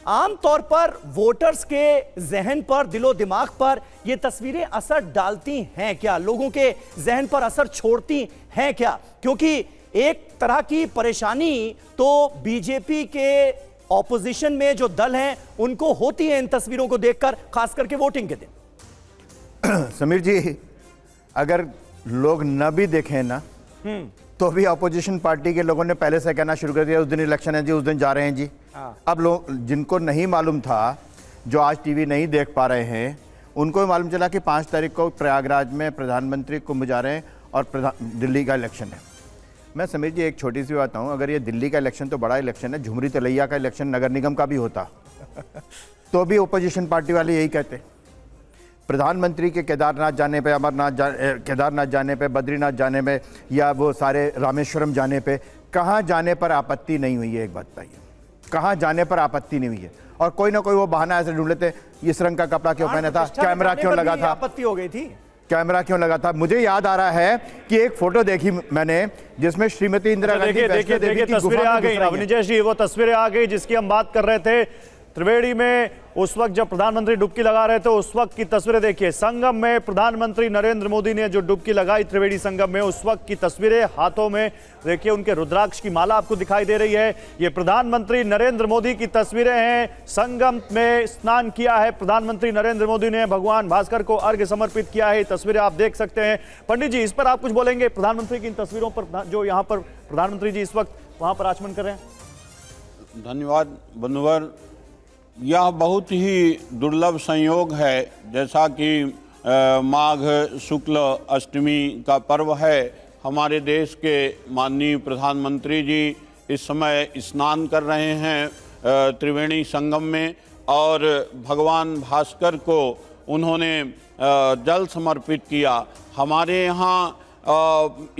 S3: आमतौर पर वोटर्स के जहन पर, दिलो दिमाग पर ये तस्वीरें असर डालती हैं क्या, लोगों के जहन पर असर छोड़ती हैं क्या? क्योंकि एक तरह की परेशानी तो बीजेपी के ऑपोजिशन में जो दल हैं उनको होती है इन तस्वीरों को देखकर, खास करके वोटिंग के दिन।
S7: समीर जी, अगर लोग न भी देखें ना तो भी अपोजिशन पार्टी के लोगों ने पहले से कहना शुरू कर दिया उस दिन इलेक्शन है जी, उस दिन जा रहे हैं जी। अब लोग जिनको नहीं मालूम था, जो आज टीवी नहीं देख पा रहे हैं, उनको भी मालूम चला कि 5 तारीख को प्रयागराज में प्रधानमंत्री कुंभ जा रहे हैं और दिल्ली का इलेक्शन है। मैं समीर जी एक छोटी सी बात बताऊं, अगर ये दिल्ली का इलेक्शन तो बड़ा इलेक्शन है, झुमरी तलैया का इलेक्शन नगर निगम का भी होता तो भी ओपोजिशन पार्टी वाले यही कहते। प्रधानमंत्री के केदारनाथ जाने पे, केदारनाथ जाने पे, बद्रीनाथ जाने पे या वो सारे रामेश्वरम जाने पे, कहाँ जाने पर आपत्ति नहीं हुई है? एक बात बताइए, कहाँ जाने पर आपत्ति नहीं हुई है? और कोई ना कोई वो बहाना ऐसे ढूंढ लेते, इस रंग का कपड़ा क्यों पहना था, कैमरा क्यों लगा था,
S3: आपत्ति हो गई थी,
S7: कैमरा क्यों लगा था। मुझे याद आ रहा है कि एक फोटो देखी मैंने जिसमें श्रीमती इंदिरा गांधी
S4: देखिए तस्वीरें आ गई अवनिजेश जी, वो तस्वीरें आ गई जिसकी हम बात कर रहे थे। त्रिवेणी में उस वक्त जब प्रधानमंत्री डुबकी लगा रहे थे उस वक्त की तस्वीरें देखिए। संगम में प्रधानमंत्री नरेंद्र मोदी ने जो डुबकी लगाई त्रिवेणी संगम में, उस वक्त की तस्वीरें। हाथों में देखिए उनके रुद्राक्ष की माला आपको दिखाई दे रही है। ये प्रधानमंत्री नरेंद्र मोदी की तस्वीरें हैं। संगम में स्नान किया है प्रधानमंत्री नरेंद्र मोदी ने, भगवान भास्कर को अर्घ्य समर्पित किया है। तस्वीरें आप देख सकते हैं। पंडित जी, इस पर आप कुछ बोलेंगे, प्रधानमंत्री की इन तस्वीरों पर, जो यहाँ पर प्रधानमंत्री जी इस वक्त वहां पर आचमन कर रहे हैं?
S5: धन्यवाद बंधुवर। यह बहुत ही दुर्लभ संयोग है, जैसा कि माघ शुक्ल अष्टमी का पर्व है। हमारे देश के माननीय प्रधानमंत्री जी इस समय स्नान कर रहे हैं त्रिवेणी संगम में और भगवान भास्कर को उन्होंने जल समर्पित किया। हमारे यहाँ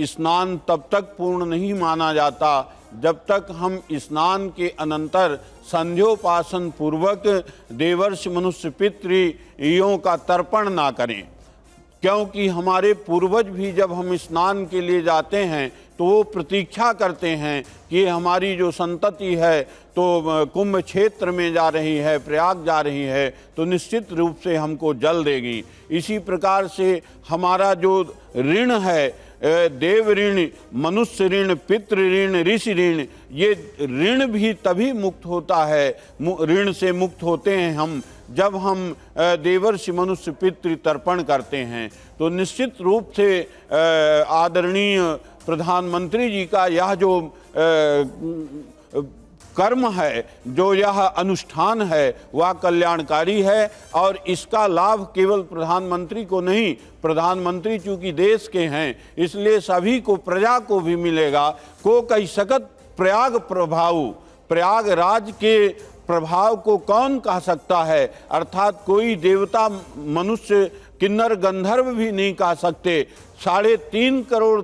S5: स्नान तब तक पूर्ण नहीं माना जाता जब तक हम स्नान के अनंतर संध्योपासन पूर्वक देवर्षि मनुष्य पितृयों का तर्पण ना करें, क्योंकि हमारे पूर्वज भी जब हम स्नान के लिए जाते हैं तो वो प्रतीक्षा करते हैं कि हमारी जो संतति है तो कुंभ क्षेत्र में जा रही है, प्रयाग जा रही है, तो निश्चित रूप से हमको जल देगी। इसी प्रकार से हमारा जो ऋण है, देव ऋण, मनुष्य ऋण, पितृ ऋण, ऋषि ऋण, ये ऋण भी तभी मुक्त होता है, ऋण से मुक्त होते हैं हम जब हम देवर्षि मनुष्य पितृ तर्पण करते हैं। तो निश्चित रूप से आदरणीय प्रधानमंत्री जी का यह जो कर्म है, जो यह अनुष्ठान है, वह कल्याणकारी है और इसका लाभ केवल प्रधानमंत्री को नहीं, प्रधानमंत्री चूंकि देश के हैं इसलिए सभी को, प्रजा को भी मिलेगा। को कही सकत प्रयाग प्रभाव, प्रयागराज के प्रभाव को कौन कह सकता है, अर्थात कोई देवता, मनुष्य, किन्नर, गंधर्व भी नहीं कह सकते। 3.5 करोड़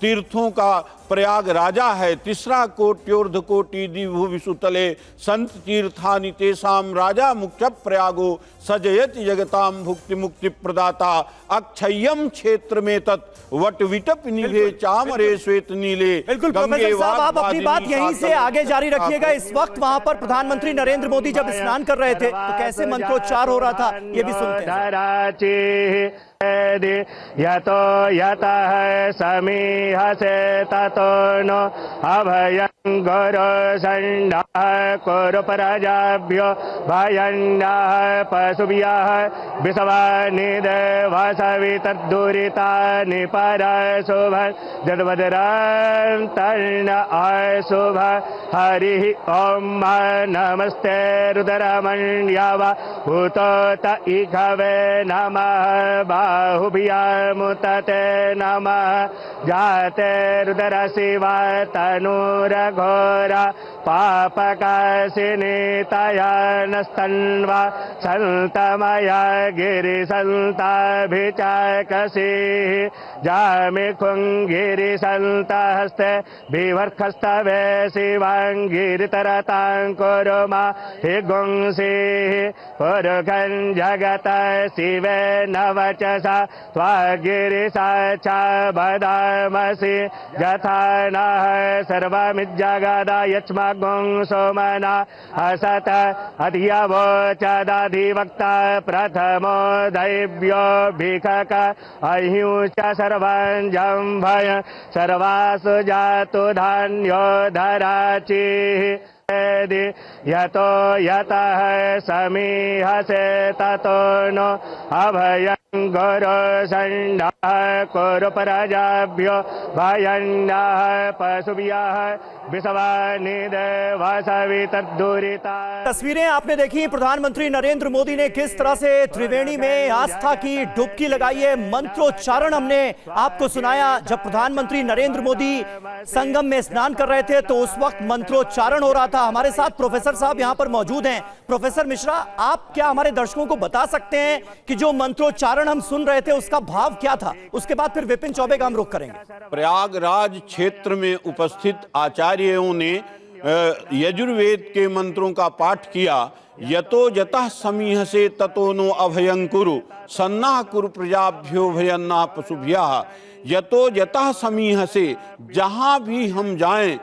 S5: तीर्थों का प्रयाग राजा है। 3 कोट्योर्ध कोटि दिभु विसुतले संत तीर्थानि तेषाम राजा मुख्य प्रयागो सजयति जगताम भुक्ति मुक्ति प्रदाता अक्षय्यम क्षेत्र में तत् वट विटप निभे चामरे श्वेत नीले।
S3: बिल्कुल प्रोफेसर साहब, आप अपनी बात यहीं से आगे जारी रखिएगा। इस वक्त वहां पर प्रधानमंत्री नरेंद्र मोदी जब स्नान कर रहे थे तो कैसे मंत्रोच्चार हो रहा था, ये भी सुनते हैं।
S8: यतो यतः समीहसे ततो नो अभयं गुरुसण्डः कुरु प्रजाभ्यो भयन्नः पशुभ्यः विषवानिदेवसवितद्दुरितानि परशुभः जद्वदरन्तर्न अशुभ हरिः ॐ नमस्ते रुद्रमण्यव भूतोत इघवे नमः बाहुभ्यामुतते नमः जाते रुद्रशिवा तनूरघोरा पापकाशिनीतया नस्तन्वा सन्तमया गिरिसन्ताभिचाकसीः जामिखुङ्गिरिसन्तहस्ते विवर्खस्तवे शिवाङ्गिरितरतां कुरु मा हि गुंसीः पुरुषं जगत शिवे नवचसा त्वागिरिसाक्षा वदामसि यथा नः सर्वमिज्जगदा यच्मगुं सोमना असत अधियवोचदाधिवक्ता प्रथमो दैव्यो भिखक अहिंश्च सर्वं भय सर्वासु जातु धान्यो धराचिः यतो यतः समीहसे ततो नो अभयं गुरुसण्डः कुरु प्रजाभ्यो भयन्नः पशुभ्यः विषवानिदेवसवितद्दुरिता।
S3: तस्वीरें आपने देखी, प्रधानमंत्री नरेंद्र मोदी ने किस तरह से त्रिवेणी में आस्था की डुबकी लगाई है। मंत्रोच्चारण हमने आपको सुनाया। जब प्रधानमंत्री नरेंद्र मोदी संगम में स्नान कर रहे थे तो उस वक्त मंत्रोच्चारण हो रहा था। हमारे साथ प्रोफेसर साहब यहां पर मौजूद हैं। प्रोफेसर मिश्रा, आप क्या हमारे दर्शकों को बता सकते हैं कि जो मंत्रोच्चारण हम सुन रहे थे उसका भाव क्या था? उसके बाद फिर विपिन चौबे का हम रुख करेंगे।
S5: प्रयागराज क्षेत्र में उपस्थित आचार्यों ने यजुर्वेद के मंत्रों का पाठ किया। यतो यतः समीहसे ततो नो अभयं कुरु सन्नाः कुरु प्रजाभ्यो भयन्नाः पशुभ्यः। यतो यतः समीहसे, जहां भी हम जाएं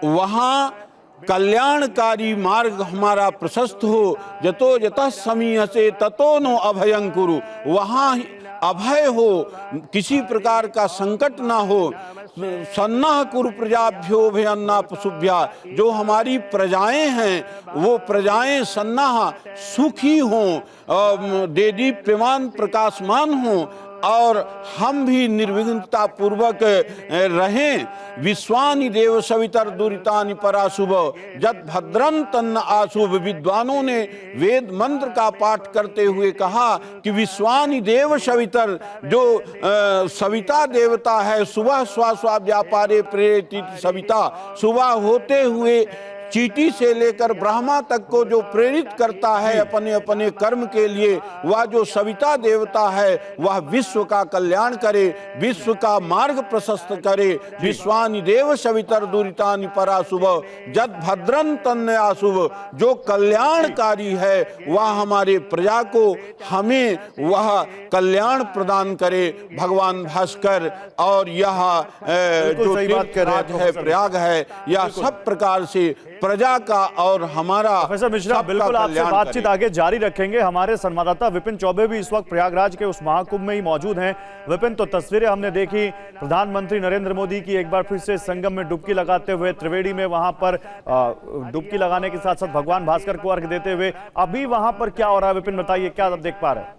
S5: वहां कल्याणकारी मार्ग हमारा प्रशस्त हो। यतो यतः समीहसे ततो नो अभयं कुरु, वहां अभय हो, किसी प्रकार का संकट ना हो। सन्नाः कुरु प्रजाभ्यो भयन्नाः पशुभ्यः, जो हमारी प्रजाएं हैं वो प्रजाएं सन्नाः सुखी हों, देदीप्यमान प्रकाशमान हों और हम भी निर्विघ्नता पूर्वक रहें। विश्वानि देव सवितर दुरितानि पराशुभ जद भद्रं तन्न आशुभ। विद्वानों ने वेद मंत्र का पाठ करते हुए कहा कि विश्वानि देव सवितर, जो सविता देवता है, सुबह स्वा व्यापारे प्रेरित सविता, सुबह होते हुए चीटी से लेकर ब्रह्मा तक को जो प्रेरित करता है अपने अपने कर्म के लिए, वह जो सविता देवता है वह विश्व का कल्याण करे, विश्व का मार्ग प्रशस्त करे। विश्वानि देव सवितर दुरितानि पराशुभ जद भद्रं तन्न आशुभ, जो कल्याणकारी है वह हमारे प्रजा को, हमें वह कल्याण प्रदान करे। भगवान भास्कर और यह जो तीर्थराज है प्रयाग है, यह सब प्रकार से प्रजा का और हमारा।
S4: प्रोफेसर मिश्रा, बिल्कुल आपसे बातचीत आगे जारी रखेंगे। हमारे संवाददाता विपिन चौबे भी इस वक्त प्रयागराज के उस महाकुंभ में ही मौजूद हैं। विपिन, तो तस्वीरें हमने देखी प्रधानमंत्री नरेंद्र मोदी की एक बार फिर से संगम में डुबकी लगाते हुए त्रिवेणी में, वहां पर डुबकी लगाने के साथ साथ भगवान भास्कर को अर्घ्य देते हुए। अभी वहां पर क्या हो रहा है विपिन, बताइए, क्या आप देख पा रहे हैं?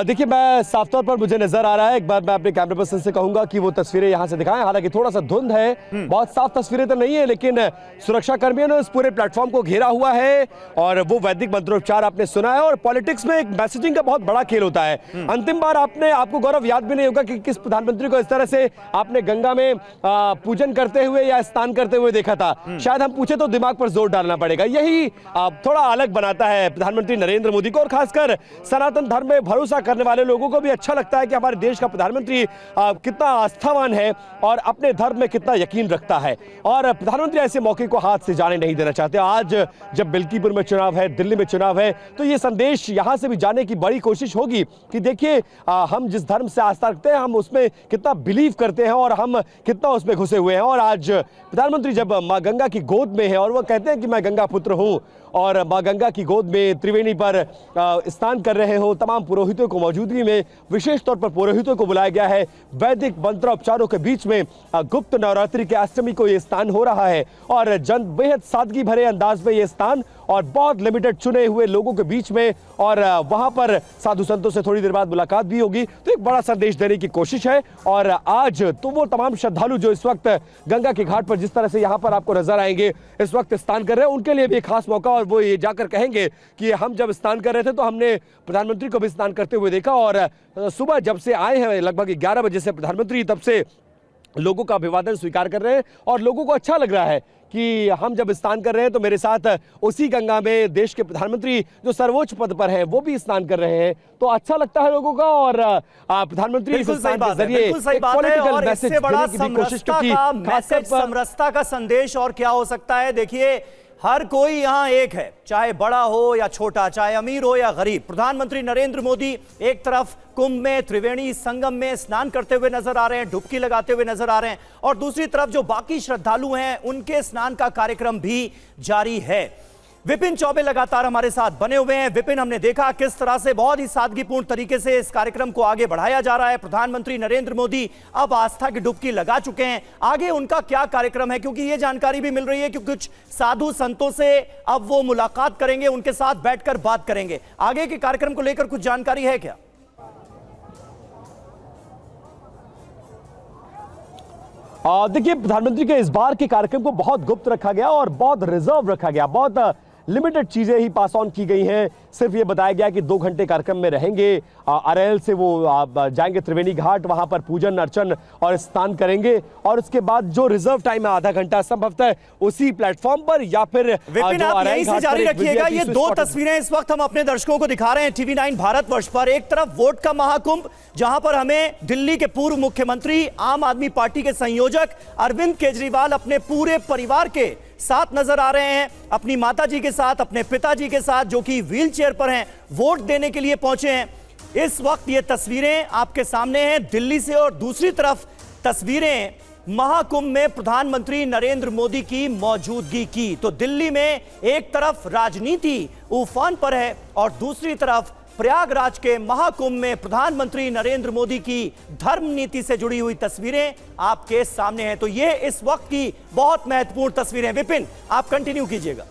S2: देखिए, मैं साफ तौर पर मुझे नजर आ रहा है, एक बार मैं अपने कैमरा पर्सन से कहूंगा कि वो तस्वीरें यहां से दिखाएं। हालांकि थोड़ा सा धुंध है, बहुत साफ तस्वीरें तो नहीं है, लेकिन सुरक्षा कर्मियों ने इस पूरे प्लेटफॉर्म को घेरा हुआ है और वो वैदिक मंत्रोच्चार आपने सुना है। और पॉलिटिक्स में एक मैसेजिंग का बहुत बड़ा खेल होता है। अंतिम बार आपको गौरव याद भी नहीं होगा कि किस प्रधानमंत्री को इस तरह से आपने गंगा में पूजन करते हुए या स्नान करते हुए देखा था। शायद हम पूछे तो दिमाग पर जोर डालना पड़ेगा। यही थोड़ा अलग बनाता है प्रधानमंत्री नरेंद्र मोदी को, और खासकर सनातन धर्म में भरोसा करने वाले लोगों को भी अच्छा लगता है कि हमारे देश का प्रधानमंत्री कितना आस्थावान है और अपने धर्म में कितना यकीन रखता है। और प्रधानमंत्री ऐसे मौके को हाथ से जाने नहीं देना चाहते। आज जब बिल्कीपुर में चुनाव है, दिल्ली में चुनाव है, तो ये संदेश यहां से भी जाने की बड़ी कोशिश होगी कि देखिए, हम जिस धर्म से आस्था रखते हैं, हम उसमें कितना बिलीव करते हैं और हम कितना उसमें घुसे हुए हैं। और आज प्रधानमंत्री जब मां गंगा की गोद में है और वह कहते हैं कि मैं गंगा पुत्र हूं, और मां गंगा की गोद में त्रिवेणी पर स्नान कर रहे हो। तमाम पुरोहितों को मौजूदगी में विशेष तौर पर पुरोहितों को बुलाया गया है। वैदिक मंत्रोपचारों के बीच में गुप्त नवरात्रि के अष्टमी को यह स्नान हो रहा है और बेहद सादगी भरे अंदाज में यह स्नान और बहुत लिमिटेड चुने हुए लोगों के बीच में, और वहां पर साधु संतों से थोड़ी देर बाद मुलाकात भी होगी। तो एक बड़ा संदेश देने की कोशिश है। और आज तो वो तमाम श्रद्धालु जो इस वक्त गंगा के घाट पर जिस तरह से यहां पर आपको नजर आएंगे इस वक्त स्नान कर रहे हैं, उनके लिए भी एक खास मौका, और वो ये जाकर कहेंगे कि हम जब स्नान कर रहे थे तो हमने प्रधानमंत्री को भी स्नान करते हुए देखा, और सुबह जब से आए हैं लगभग 11 बजे से प्रधानमंत्री, तब से लोगों का अभिवादन स्वीकार कर रहे हैं और लोगों को अच्छा लग रहा है कि हम जब स्नान कर रहे हैं तो मेरे साथ उसी गंगा में देश के प्रधानमंत्री जो सर्वोच्च पद पर हैं वो भी स्नान कर रहे हैं। तो अच्छा लगता है लोगों का, और प्रधानमंत्री इस स्नान के जरिए एक पॉलिटिकल मैसेज देने की भी कोशिश की।
S3: समरसता का संदेश और क्या हो सकता है। देखिए, हर कोई यहां एक है, चाहे बड़ा हो या छोटा, चाहे अमीर हो या गरीब। प्रधानमंत्री नरेंद्र मोदी एक तरफ कुंभ में त्रिवेणी संगम में स्नान करते हुए नजर आ रहे हैं, डुबकी लगाते हुए नजर आ रहे हैं, और दूसरी तरफ जो बाकी श्रद्धालु हैं उनके स्नान का कार्यक्रम भी जारी है। विपिन चौबे लगातार हमारे साथ बने हुए हैं। विपिन, हमने देखा किस तरह से बहुत ही सादगीपूर्ण तरीके से इस कार्यक्रम को आगे बढ़ाया जा रहा है। प्रधानमंत्री नरेंद्र मोदी अब आस्था की डुबकी लगा चुके हैं। आगे उनका क्या कार्यक्रम है, क्योंकि यह जानकारी भी मिल रही है कि कुछ साधु संतों से अब वो मुलाकात करेंगे, उनके साथ बैठकर बात करेंगे। आगे के कार्यक्रम को लेकर कुछ जानकारी है क्या?
S2: देखिए, प्रधानमंत्री के इस बार के कार्यक्रम को बहुत गुप्त रखा गया और बहुत रिजर्व रखा गया। बहुत लिमिटेड चीजें ही पास ऑन की गई हैं। सिर्फ ये बताया गया कि 2 घंटे कार्यक्रम में रहेंगे। अरैल से वो जाएंगे त्रिवेणी घाट, वहां पर पूजन अर्चन और स्नान करेंगे, और उसके बाद जो रिजर्व टाइम है आधा घंटा संभवतः उसी प्लेटफॉर्म पर या फिर
S3: विपिन, आप यहीं से जारी रखिएगा। ये 2 तस्वीरें इस वक्त हम अपने दर्शकों को दिखा रहे हैं TV9 भारतवर्ष पर। एक तरफ वोट का महाकुंभ, जहां पर हमें दिल्ली के पूर्व मुख्यमंत्री, आम आदमी पार्टी के संयोजक अरविंद केजरीवाल अपने पूरे परिवार के साथ नजर आ रहे हैं, अपनी माताजी के साथ, अपने पिताजी के साथ जो कि व्हील चेयर पर हैं, वोट देने के लिए पहुंचे हैं। इस वक्त ये तस्वीरें आपके सामने हैं दिल्ली से, और दूसरी तरफ तस्वीरें महाकुंभ में प्रधानमंत्री नरेंद्र मोदी की मौजूदगी की। तो दिल्ली में एक तरफ राजनीति उफान पर है और दूसरी तरफ प्रयागराज के महाकुंभ में प्रधानमंत्री नरेंद्र मोदी की धर्म नीति से जुड़ी हुई तस्वीरें आपके सामने हैं। तो ये इस वक्त की बहुत महत्वपूर्ण तस्वीरें। विपिन, आप कंटिन्यू कीजिएगा।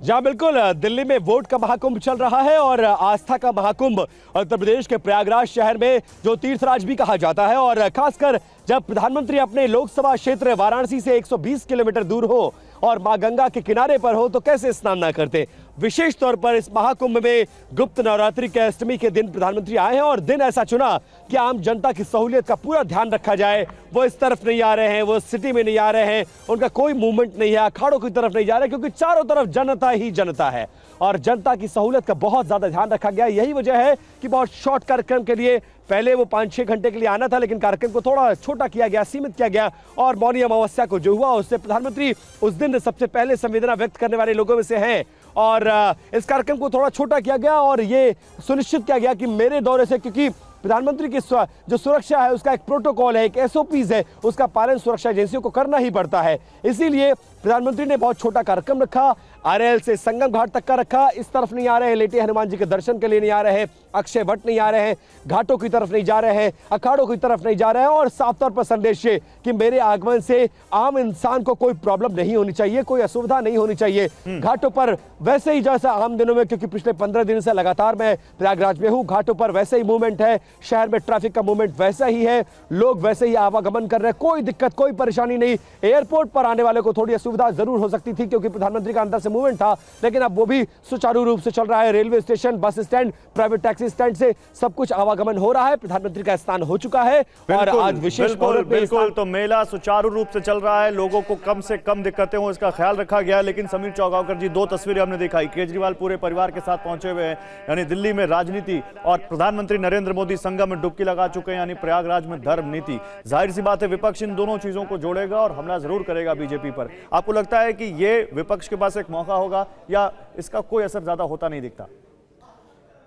S2: जहां बिल्कुल दिल्ली में वोट का महाकुंभ चल रहा है और आस्था का महाकुंभ उत्तर प्रदेश के प्रयागराज शहर में जो तीर्थराज भी कहा जाता है, और खासकर जब प्रधानमंत्री अपने लोकसभा क्षेत्र वाराणसी से 120 किलोमीटर दूर हो और मां गंगा के किनारे पर हो तो कैसे स्नान ना करते। विशेष तौर पर इस महाकुंभ में गुप्त नवरात्रि के अष्टमी के दिन प्रधानमंत्री आए हैं और दिन ऐसा चुना कि आम जनता की सहूलियत का पूरा ध्यान रखा जाए। वो इस तरफ नहीं आ रहे हैं, वो सिटी में नहीं आ रहे हैं, उनका कोई मूवमेंट नहीं है, अखाड़ों की तरफ नहीं जा रहे, क्योंकि चारों तरफ जनता ही जनता है और जनता की सहूलियत का बहुत ज्यादा ध्यान रखा गया। यही वजह है कि बहुत शॉर्ट कार्यक्रम के लिए पहले वो 5-6 घंटे के लिए आना था, लेकिन कार्यक्रम को थोड़ा छोटा किया गया, सीमित किया गया, और मौनी अमावस्या को जो हुआ उससे प्रधानमंत्री उस दिन सबसे पहले संवेदना व्यक्त करने वाले लोगों में से हैं, और इस कार्यक्रम को थोड़ा छोटा किया गया और ये सुनिश्चित किया गया कि मेरे दौरे से, क्योंकि प्रधानमंत्री की जो सुरक्षा है उसका एक प्रोटोकॉल है, एक SOPs है, उसका पालन सुरक्षा एजेंसियों को करना ही पड़ता है। इसीलिए प्रधानमंत्री ने बहुत छोटा कार्यक्रम रखा, अरैल से संगम घाट तक का रखा। इस तरफ नहीं आ रहे हैं, लेटे हनुमान जी के दर्शन के लिए नहीं आ रहे हैं, अक्षय वट नहीं आ रहे हैं, घाटों की तरफ नहीं जा रहे हैं, अखाड़ों की तरफ नहीं जा रहे हैं, और साफ तौर पर संदेश ये कि मेरे आगमन से आम इंसान को कोई प्रॉब्लम नहीं होनी चाहिए, कोई असुविधा नहीं होनी चाहिए। घाटों पर वैसे ही जैसा आम दिनों में, क्योंकि पिछले 15 दिन से लगातार मैं प्रयागराज में हूँ, घाटों पर वैसे ही मूवमेंट है, शहर में ट्रैफिक का मूवमेंट वैसा ही है, लोग वैसे ही आवागमन कर रहे हैं, कोई दिक्कत कोई परेशानी नहीं। एयरपोर्ट पर आने वाले को थोड़ी असुविधा जरूर हो सकती थी क्योंकि प्रधानमंत्री का अंदर से मूवमेंट था, लेकिन अब वो भी सुचारू रूप से चल रहा है। Railway station, bus stand, private taxi stand से सब कुछ आवागमन हो रहा है। प्रधानमंत्री का स्नान हो चुका है और आज विशेष
S4: बिल्कुल तो मेला सुचारू रूप से चल रहा है, लोगों को कम से कम दिक्कतें हो इसका ख्याल रखा गया है। लेकिन समीर चौगावकर जी, 2 तस्वीरें हमने दिखाई, केजरीवाल पूरे परिवार के साथ पहुंचे हुए हैं, यानी दिल्ली में राजनीति, और प्रधानमंत्री नरेंद्र मोदी संगम में डुबकी लगा चुके हैं, यानी प्रयागराज में धर्म नीति। जाहिर सी बात है विपक्ष इन दोनों चीजों को जोड़ेगा और हमला जरूर करेगा बीजेपी पर। आपको लगता है कि ये विपक्ष के पास एक मौका होगा या इसका कोई असर ज्यादा होता नहीं दिखता?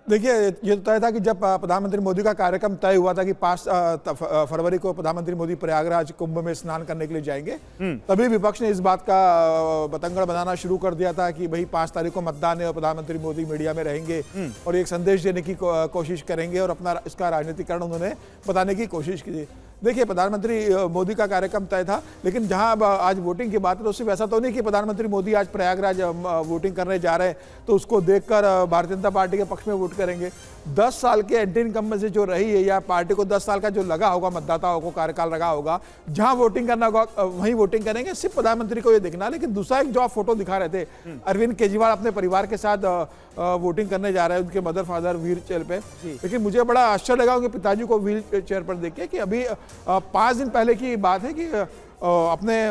S6: देखिए, ये तो तय था कि जब प्रधानमंत्री मोदी का कार्यक्रम तय हुआ था कि 5 फरवरी को प्रधानमंत्री मोदी प्रयागराज कुंभ में स्नान करने के लिए जाएंगे, तभी विपक्ष ने इस बात का बतंगड़ बनाना शुरू कर दिया था कि भाई 5 तारीख को मतदान है और प्रधानमंत्री मोदी मीडिया में रहेंगे और एक संदेश देने की कोशिश करेंगे और अपना इसका राजनीतिकरण उन्होंने बताने की कोशिश की। देखिए, प्रधानमंत्री मोदी का कार्यक्रम तय था, लेकिन जहां अब आज वोटिंग की बात है तो सिर्फ ऐसा तो नहीं कि प्रधानमंत्री मोदी आज प्रयागराज वोटिंग करने जा रहे हैं तो उसको देखकर भारतीय जनता पार्टी के पक्ष में वोट करेंगे। 10 साल के एंटी इनकम्बेंसी जो रही है या पार्टी को 10 साल का जो लगा होगा, मतदाताओं को कार्यकाल लगा होगा, जहां वोटिंग करना होगा वहीं वोटिंग करेंगे। सिर्फ प्रधानमंत्री को ये देखना। लेकिन दूसरा एक जो आप फोटो दिखा रहे थे, अरविंद केजरीवाल अपने परिवार के साथ वोटिंग करने जा रहे हैं, उनके मदर फादर व्हील चेयर पे। लेकिन मुझे बड़ा आश्चर्य लगा उनके पिताजी को व्हील चेयर पर देख के कि अभी 5 दिन पहले की बात है कि अपने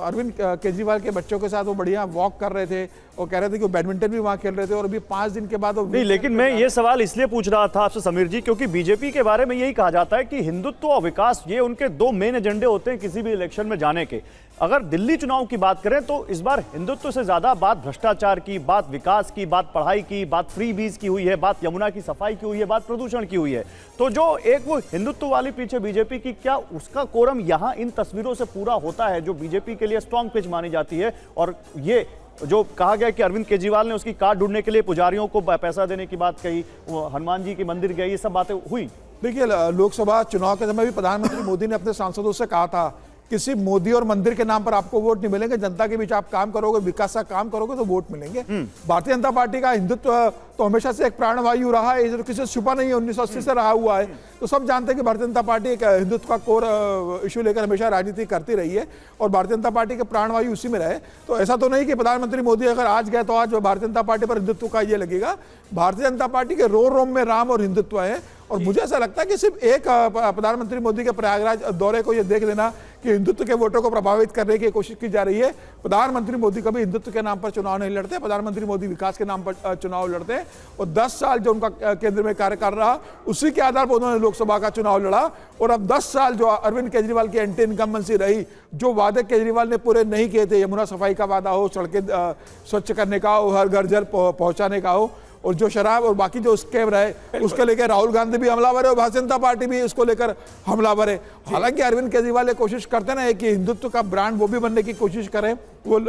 S6: अरविंद केजरीवाल के बच्चों के साथ वो बढ़िया वॉक कर रहे थे और कह रहे थे कि वो बैडमिंटन भी वहां खेल रहे थे और अभी 5 दिन के बाद वो
S4: नहीं, लेकिन मैं ये सवाल इसलिए पूछ रहा था आपसे समीर जी, क्योंकि बीजेपी के बारे में यही कहा जाता है कि हिंदुत्व और विकास ये उनके 2 मेन एजेंडे होते हैं किसी भी इलेक्शन में जाने के। अगर दिल्ली चुनाव की बात करें तो इस बार हिंदुत्व से ज्यादा बात भ्रष्टाचार की, बात विकास की, बात पढ़ाई की, बात फ्री बीज की हुई है, बात यमुना की सफाई की हुई है, बात प्रदूषण की हुई है। तो जो एक वो हिंदुत्व वाली पीछे बीजेपी की, क्या उसका कोरम यहां इन तस्वीरों से पूरा होता है जो बीजेपी के लिए स्ट्रॉन्ग पिच मानी जाती है? और ये जो कहा गया कि अरविंद केजरीवाल ने उसकी कार ढूंढने के लिए पुजारियों को पैसा देने की बात कही, वो हनुमान जी के मंदिर गए, ये सब बातें हुई।
S6: देखिए, लोकसभा चुनाव के समय भी प्रधानमंत्री मोदी ने अपने सांसदों से कहा था कि सिर्फ मोदी और मंदिर के नाम पर आपको वोट नहीं मिलेंगे, जनता के बीच आप काम करोगे, विकास का काम करोगे तो वोट मिलेंगे। भारतीय जनता पार्टी का हिंदुत्व तो हमेशा से एक प्राणवायु रहा है, ये किसी से छुपा नहीं है, 1980 से रहा हुआ है। तो सब जानते हैं कि भारतीय जनता पार्टी एक हिंदुत्व का कोर इशू लेकर हमेशा राजनीति करती रही है और भारतीय जनता पार्टी के प्राणवायु उसी में रहे। तो ऐसा तो नहीं कि प्रधानमंत्री मोदी अगर आज गए तो आज भारतीय जनता पार्टी पर हिंदुत्व का ये लगेगा। भारतीय जनता पार्टी के रोम रोम में राम और हिंदुत्व है। और मुझे ऐसा लगता है कि सिर्फ एक प्रधानमंत्री मोदी के प्रयागराज दौरे को ये देख लेना कि हिंदुत्व के वोटों को प्रभावित करने की कोशिश की जा रही है। प्रधानमंत्री मोदी कभी हिंदुत्व के नाम पर चुनाव नहीं लड़ते, प्रधानमंत्री मोदी विकास के नाम पर चुनाव लड़ते हैं। और 10 साल जो उनका केंद्र में कार्यकाल रहा उसी के आधार पर उन्होंने लोकसभा का चुनाव लड़ा। और अब 10 साल जो अरविंद केजरीवाल की एंटी इनकम्बेंसी रही, जो वादे केजरीवाल ने पूरे नहीं किए थे, यमुना सफाई का वादा हो, सड़कें स्वच्छ करने का हो, हर घर घर पहुंचाने का हो, और जो शराब और बाकी जो स्कैम रहे उसके लेकर राहुल गांधी भी हमलावर है और भारतीय जनता पार्टी भी उसको लेकर हमलावर है। हालांकि अरविंद केजरीवाल ये कोशिश करते ना कि हिंदुत्व का ब्रांड वो भी बनने की कोशिश करें। वो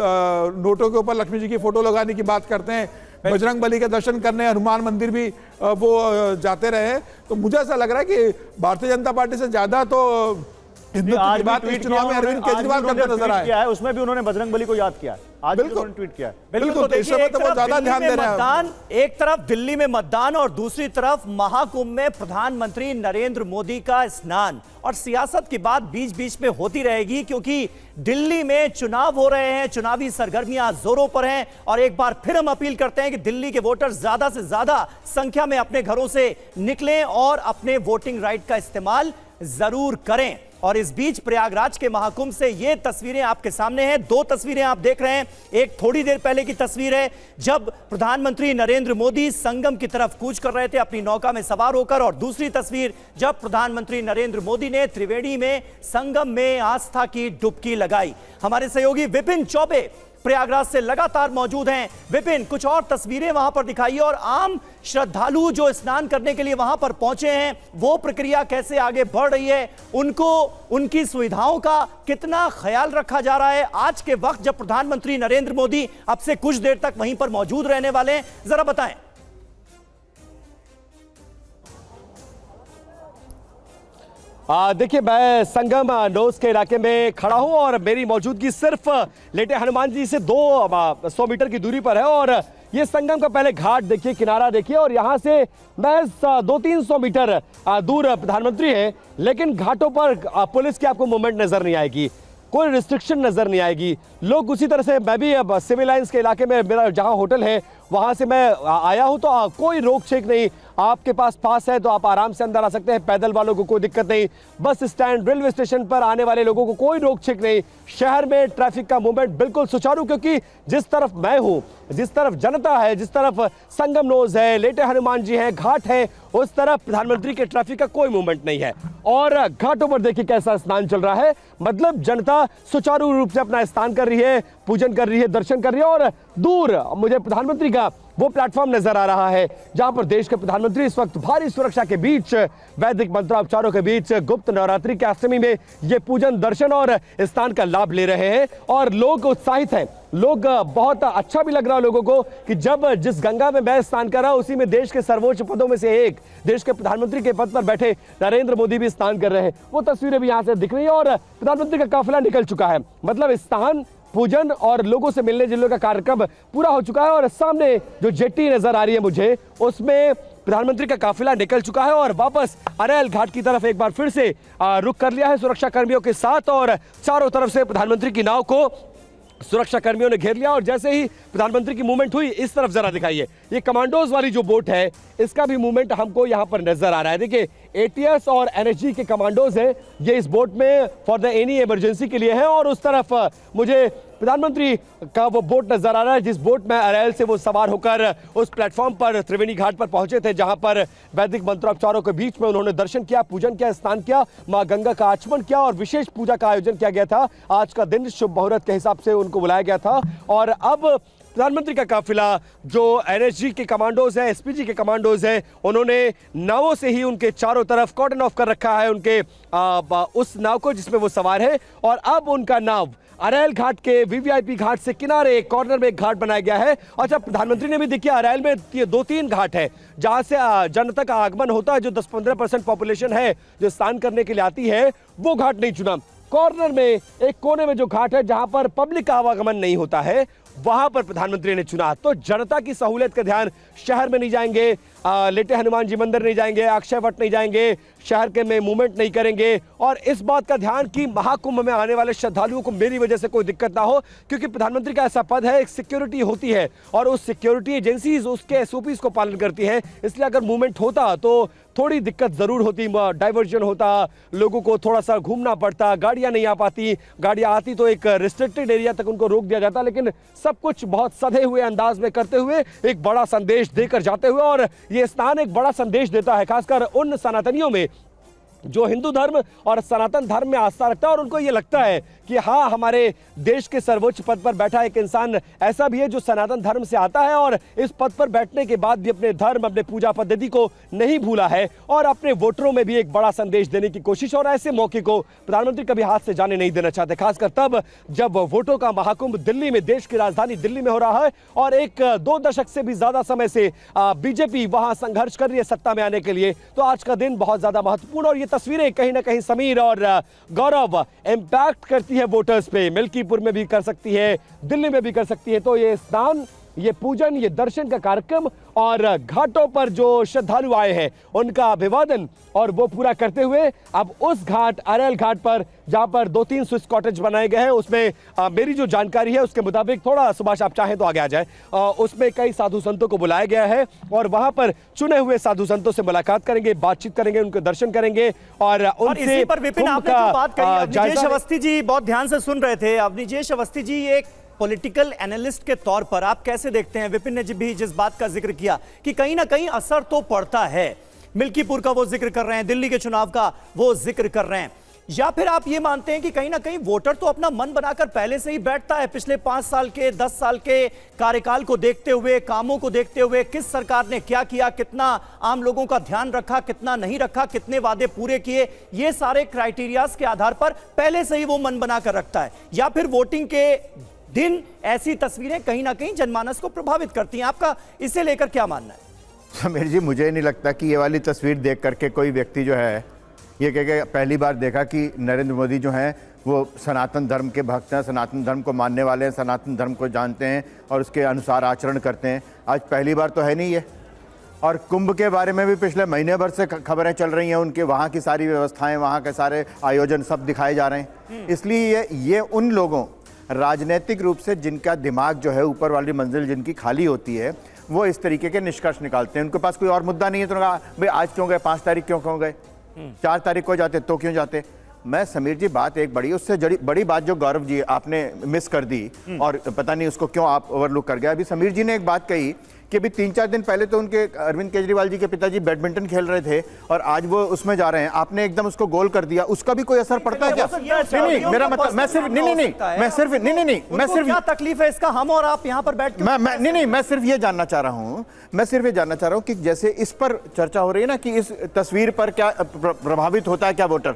S6: नोटों के ऊपर लक्ष्मी जी की फोटो लगाने की बात करते हैं, बजरंग बली के दर्शन करने हनुमान मंदिर भी वो जाते रहे। तो मुझे ऐसा लग रहा है कि भारतीय जनता पार्टी से ज्यादा तो हिंदुत्व की बात इस चुनाव में अरविंद केजरीवाल करते नजर आए।
S4: उसमें भी उन्होंने बजरंग बली को याद किया, आज भी उन्होंने ट्वीट किया।
S3: बिल्कुल,
S6: तो इस समय तो वो ज्यादा ध्यान दे रहे हैं।
S3: मतदान, एक तरफ दिल्ली में मतदान और दूसरी तरफ महाकुंभ में प्रधानमंत्री नरेंद्र मोदी का स्नान। और सियासत की बात बीच बीच में होती रहेगी क्योंकि दिल्ली में चुनाव हो रहे हैं, चुनावी सरगर्मियां जोरों पर हैं। और एक बार फिर हम अपील करते हैं कि दिल्ली के वोटर ज्यादा से ज्यादा संख्या में अपने घरों से निकलें और अपने वोटिंग राइट का इस्तेमाल जरूर करें। और इस बीच प्रयागराज के महाकुंभ से ये तस्वीरें आपके सामने हैं। 2 तस्वीरें आप देख रहे हैं। एक थोड़ी देर पहले की तस्वीर है जब प्रधानमंत्री नरेंद्र मोदी संगम की तरफ कूच कर रहे थे अपनी नौका में सवार होकर, और दूसरी तस्वीर जब प्रधानमंत्री नरेंद्र मोदी ने त्रिवेणी में संगम में आस्था की डुबकी लगाई। हमारे सहयोगी विपिन चौबे प्रयागराज से लगातार मौजूद हैं। विपिन, कुछ और तस्वीरें वहां पर दिखाइए और आम श्रद्धालु जो स्नान करने के लिए वहां पर पहुंचे हैं वो प्रक्रिया कैसे आगे बढ़ रही है, उनको उनकी सुविधाओं का कितना ख्याल रखा जा रहा है आज के वक्त जब प्रधानमंत्री नरेंद्र मोदी अब से कुछ देर तक वहीं पर मौजूद रहने वाले हैं, जरा बताएं।
S2: देखिए, मैं संगम नोस के इलाके में खड़ा हूं और मेरी मौजूदगी सिर्फ लेटे हनुमान जी से 200 मीटर की दूरी पर है। और ये संगम का पहले घाट देखिए, किनारा देखिए, और यहां से महज 200-300 मीटर दूर प्रधानमंत्री है। लेकिन घाटों पर पुलिस की आपको मूवमेंट नजर नहीं आएगी, कोई रिस्ट्रिक्शन नजर नहीं आएगी। लोग उसी तरह से, मैं भी अब सिविल लाइंस के इलाके में मेरा जहां होटल है वहां से मैं आया हूं, तो कोई रोक छेक नहीं। आपके पास पास है तो आप आराम से अंदर आ सकते हैं, पैदल वालों को कोई दिक्कत नहीं। बस स्टैंड, रेलवे स्टेशन पर आने वाले लोगों को कोई रोक छेक नहीं। शहर में ट्रैफिक का मूवमेंट बिल्कुल सुचारू, क्योंकि जिस तरफ मैं हूं, जिस तरफ जनता है, जिस तरफ संगम नोज है, लेटे हनुमान जी है, घाट है, उस तरफ प्रधानमंत्री के ट्रैफिक का कोई मूवमेंट नहीं है। और घाटों पर देखिए कैसा स्नान चल रहा है, मतलब जनता सुचारू रूप से अपना स्नान कर रही है, पूजन कर रही है, दर्शन कर रही है। और दूर मुझे प्रधानमंत्री का वो प्लेटफॉर्म नजर आ रहा है जहां पर देश के प्रधानमंत्री इस वक्त भारी सुरक्षा के बीच, वैदिक मंत्रोच्चारों के बीच गुप्त नवरात्रि के अष्टमी में ये पूजन, दर्शन और स्नान का लाभ ले रहे हैं और लोग उत्साहित हैं। लोग बहुत अच्छा भी लग रहा है लोगों को कि जब जिस गंगा में मैं स्नान कर रहा हूं उसी में देश के सर्वोच्च पदों में से एक, देश के प्रधानमंत्री के पद पर बैठे नरेंद्र मोदी भी स्नान कर रहे हैं। वो तस्वीरें भी यहां से दिख रही है और प्रधानमंत्री का काफिला निकल चुका है। मतलब स्नान, पूजन और लोगों से मिलने जुलने का कार्यक्रम पूरा हो चुका है और सामने जो जेट्टी नजर आ रही है मुझे, उसमें प्रधानमंत्री का काफिला निकल चुका है और वापस अरैल घाट की तरफ एक बार फिर से रुख कर लिया है सुरक्षा कर्मियों के साथ और चारों तरफ से प्रधानमंत्री की नाव को सुरक्षा कर्मियों ने घेर लिया। और जैसे ही प्रधानमंत्री की मूवमेंट हुई, इस तरफ जरा दिखाइए, ये कमांडोज वाली जो बोट है इसका भी मूवमेंट हमको यहां पर नजर आ रहा है। देखिए एटीएस और एनएसजी के कमांडोज हैं, ये इस बोट में फॉर द एनी इमरजेंसी के लिए है और उस तरफ मुझे प्रधानमंत्री का वो बोट नजर आ रहा है जिस बोट में अरैल से वो सवार होकर उस प्लेटफॉर्म पर त्रिवेणी घाट पर पहुंचे थे जहां पर वैदिक मंत्रोच्चारों के बीच में उन्होंने दर्शन किया, पूजन किया, स्नान किया, मां गंगा का आचमन किया और विशेष पूजा का आयोजन किया गया था। आज का दिन शुभ मुहूर्त के हिसाब से उनको बुलाया गया था और अब प्रधानमंत्री का काफिला जो एनएसजी के कमांडोज हैं, एसपीजी के कमांडोज हैं, उन्होंने नावों से ही उनके चारों तरफ कॉर्डन ऑफ कर रखा है उनके उस नाव को जिसमें वो सवार है और अब उनका नाव अरैल घाट के वीवीआईपी घाट से किनारे कॉर्नर में एक घाट बनाया गया है। अच्छा, प्रधानमंत्री ने भी देखिए अरैल में ये 2-3 घाट है जहां से जनता का आगमन होता है, जो 10-15% पॉपुलेशन है जो स्नान करने के लिए आती है, वो घाट नहीं चुना। कॉर्नर में एक कोने में जो घाट है जहां पर पब्लिक का आवागमन नहीं होता है, वहां पर प्रधानमंत्री ने चुना। तो जनता की सहूलियत का ध्यान, शहर में नहीं जाएंगे, लेटे हनुमान जी मंदिर नहीं जाएंगे, अक्षय वट नहीं जाएंगे, शहर के में मूवमेंट नहीं करेंगे और इस बात का ध्यान कि महाकुंभ में आने वाले श्रद्धालुओं को मेरी वजह से कोई दिक्कत ना हो, क्योंकि प्रधानमंत्री का ऐसा पद है, एक सिक्योरिटी होती है और उस सिक्योरिटी एजेंसीज उसके एसओपीज को पालन करती है। इसलिए अगर मूवमेंट होता तो थोड़ी दिक्कत जरूर होती, डाइवर्जन होता, लोगों को थोड़ा सा घूमना पड़ता, गाड़ियां नहीं आ पाती, गाड़ियां आती तो एक रिस्ट्रिक्टेड एरिया तक उनको रोक दिया जाता, लेकिन सब कुछ बहुत सधे हुए अंदाज में करते हुए एक बड़ा संदेश देकर जाते हुए, और ये स्नान एक बड़ा संदेश देता है खासकर उन सनातनियों में जो हिंदू धर्म और सनातन धर्म में आस्था रखता है और उनको ये लगता है कि हाँ, हमारे देश के सर्वोच्च पद पर बैठा एक इंसान ऐसा भी है जो सनातन धर्म से आता है और इस पद पर बैठने के बाद भी अपने धर्म, अपने पूजा पद्धति को नहीं भूला है और अपने वोटरों में भी एक बड़ा संदेश देने की कोशिश। और ऐसे मौके को प्रधानमंत्री कभी हाथ से जाने नहीं देना चाहते, खासकर तब जब वोटों का महाकुंभ दिल्ली में, देश की राजधानी दिल्ली में हो रहा है और 1-2 दशक से भी ज्यादा समय से बीजेपी वहां संघर्ष कर रही है सत्ता में आने के लिए। तो आज का दिन बहुत ज्यादा महत्वपूर्ण और ये तस्वीरें कहीं ना कहीं समीर और गौरव इंपैक्ट करती है वोटर्स पे। मिल्कीपुर में भी कर सकती है, दिल्ली में भी कर सकती है। तो ये स्नान, ये पूजन, ये दर्शन का कार्यक्रम और घाटों पर जो श्रद्धालु आए हैं उनका अभिवादन और वो पूरा करते हुए अब उस घाट, अरैल घाट पर जहां पर 2-3 स्विस कॉटेज बनाए गए हैं, उसमें मेरी जो जानकारी है उसके मुताबिक, थोड़ा सुभाष आप चाहें तो आगे आ जाए, उसमें कई साधु संतों को बुलाया गया है और वहां पर चुने हुए साधु संतों से मुलाकात करेंगे, बातचीत करेंगे, उनके दर्शन करेंगे और
S3: इसी पर विपिन आपने जो बात कही, अवनीश अवस्थी जी बहुत ध्यान से सुन रहे थे। अवनीश अवस्थी जी, एक पॉलिटिकल एनालिस्ट के तौर पर आप कैसे देखते हैं, विपिन ने भी जिस बात का जिक्र किया कि कहीं ना कहीं असर तो पड़ता है, मिल्कीपुर का वो जिक्र कर रहे हैं, दिल्ली के चुनाव का वो जिक्र कर रहे हैं, या फिर आप ये मानते हैं कि कहीं ना कहीं वोटर तो अपना मन बनाकर पहले से ही बैठता है, पिछले 5 साल के, 10 साल के कार्यकाल को देखते हुए, कामों को देखते हुए, किस सरकार ने क्या किया, कितना आम लोगों का ध्यान रखा, कितना नहीं रखा, कितने वादे पूरे किए, ये सारे क्राइटेरियाज के आधार पर पहले से ही वो मन बनाकर रखता है, या फिर वोटिंग के दिन ऐसी तस्वीरें कहीं ना कहीं जनमानस को प्रभावित करती हैं? आपका इसे लेकर क्या मानना है?
S7: समीर जी, मुझे नहीं लगता कि ये वाली तस्वीर देख करके कोई व्यक्ति जो है ये कह के पहली बार देखा कि नरेंद्र मोदी जो हैं वो सनातन धर्म के भक्त हैं, सनातन धर्म को मानने वाले हैं, सनातन धर्म को जानते हैं और उसके अनुसार आचरण करते हैं। आज पहली बार तो है नहीं ये। और कुंभ के बारे में भी पिछले महीने भर से खबरें चल रही हैं, उनके वहाँ की सारी व्यवस्थाएं, वहाँ के सारे आयोजन सब दिखाए जा रहे हैं। इसलिए ये उन लोगों, राजनीतिक रूप से जिनका दिमाग जो है ऊपर वाली मंजिल जिनकी खाली होती है, वो इस तरीके के निष्कर्ष निकालते हैं। उनके पास कोई और मुद्दा नहीं है तो भाई आज क्यों गए, 5 तारीख क्यों गए, 4 तारीख को जाते तो क्यों जाते। मैं समीर जी, बात एक बड़ी, उससे बड़ी बात जो गौरव जी आपने मिस कर दी और पता नहीं उसको क्यों आप ओवरलुक कर गए। अभी समीर जी ने एक बात कही कि अभी 3-4 दिन पहले तो उनके अरविंद केजरीवाल जी के पिताजी बैडमिंटन खेल रहे थे और आज वो उसमें जा रहे हैं, आपने एकदम उसको गोल कर दिया, उसका भी कोई असर पड़ता है क्या? नहीं, मेरा मतलब मैं सिर्फ मैं सिर्फ
S3: क्या तकलीफ है इसका, हम और आप यहाँ पर बैठ के
S7: मैं सिर्फ ये जानना चाह रहा हूं कि जैसे इस पर चर्चा हो रही है ना कि इस तस्वीर पर क्या प्रभावित होता है क्या वोटर,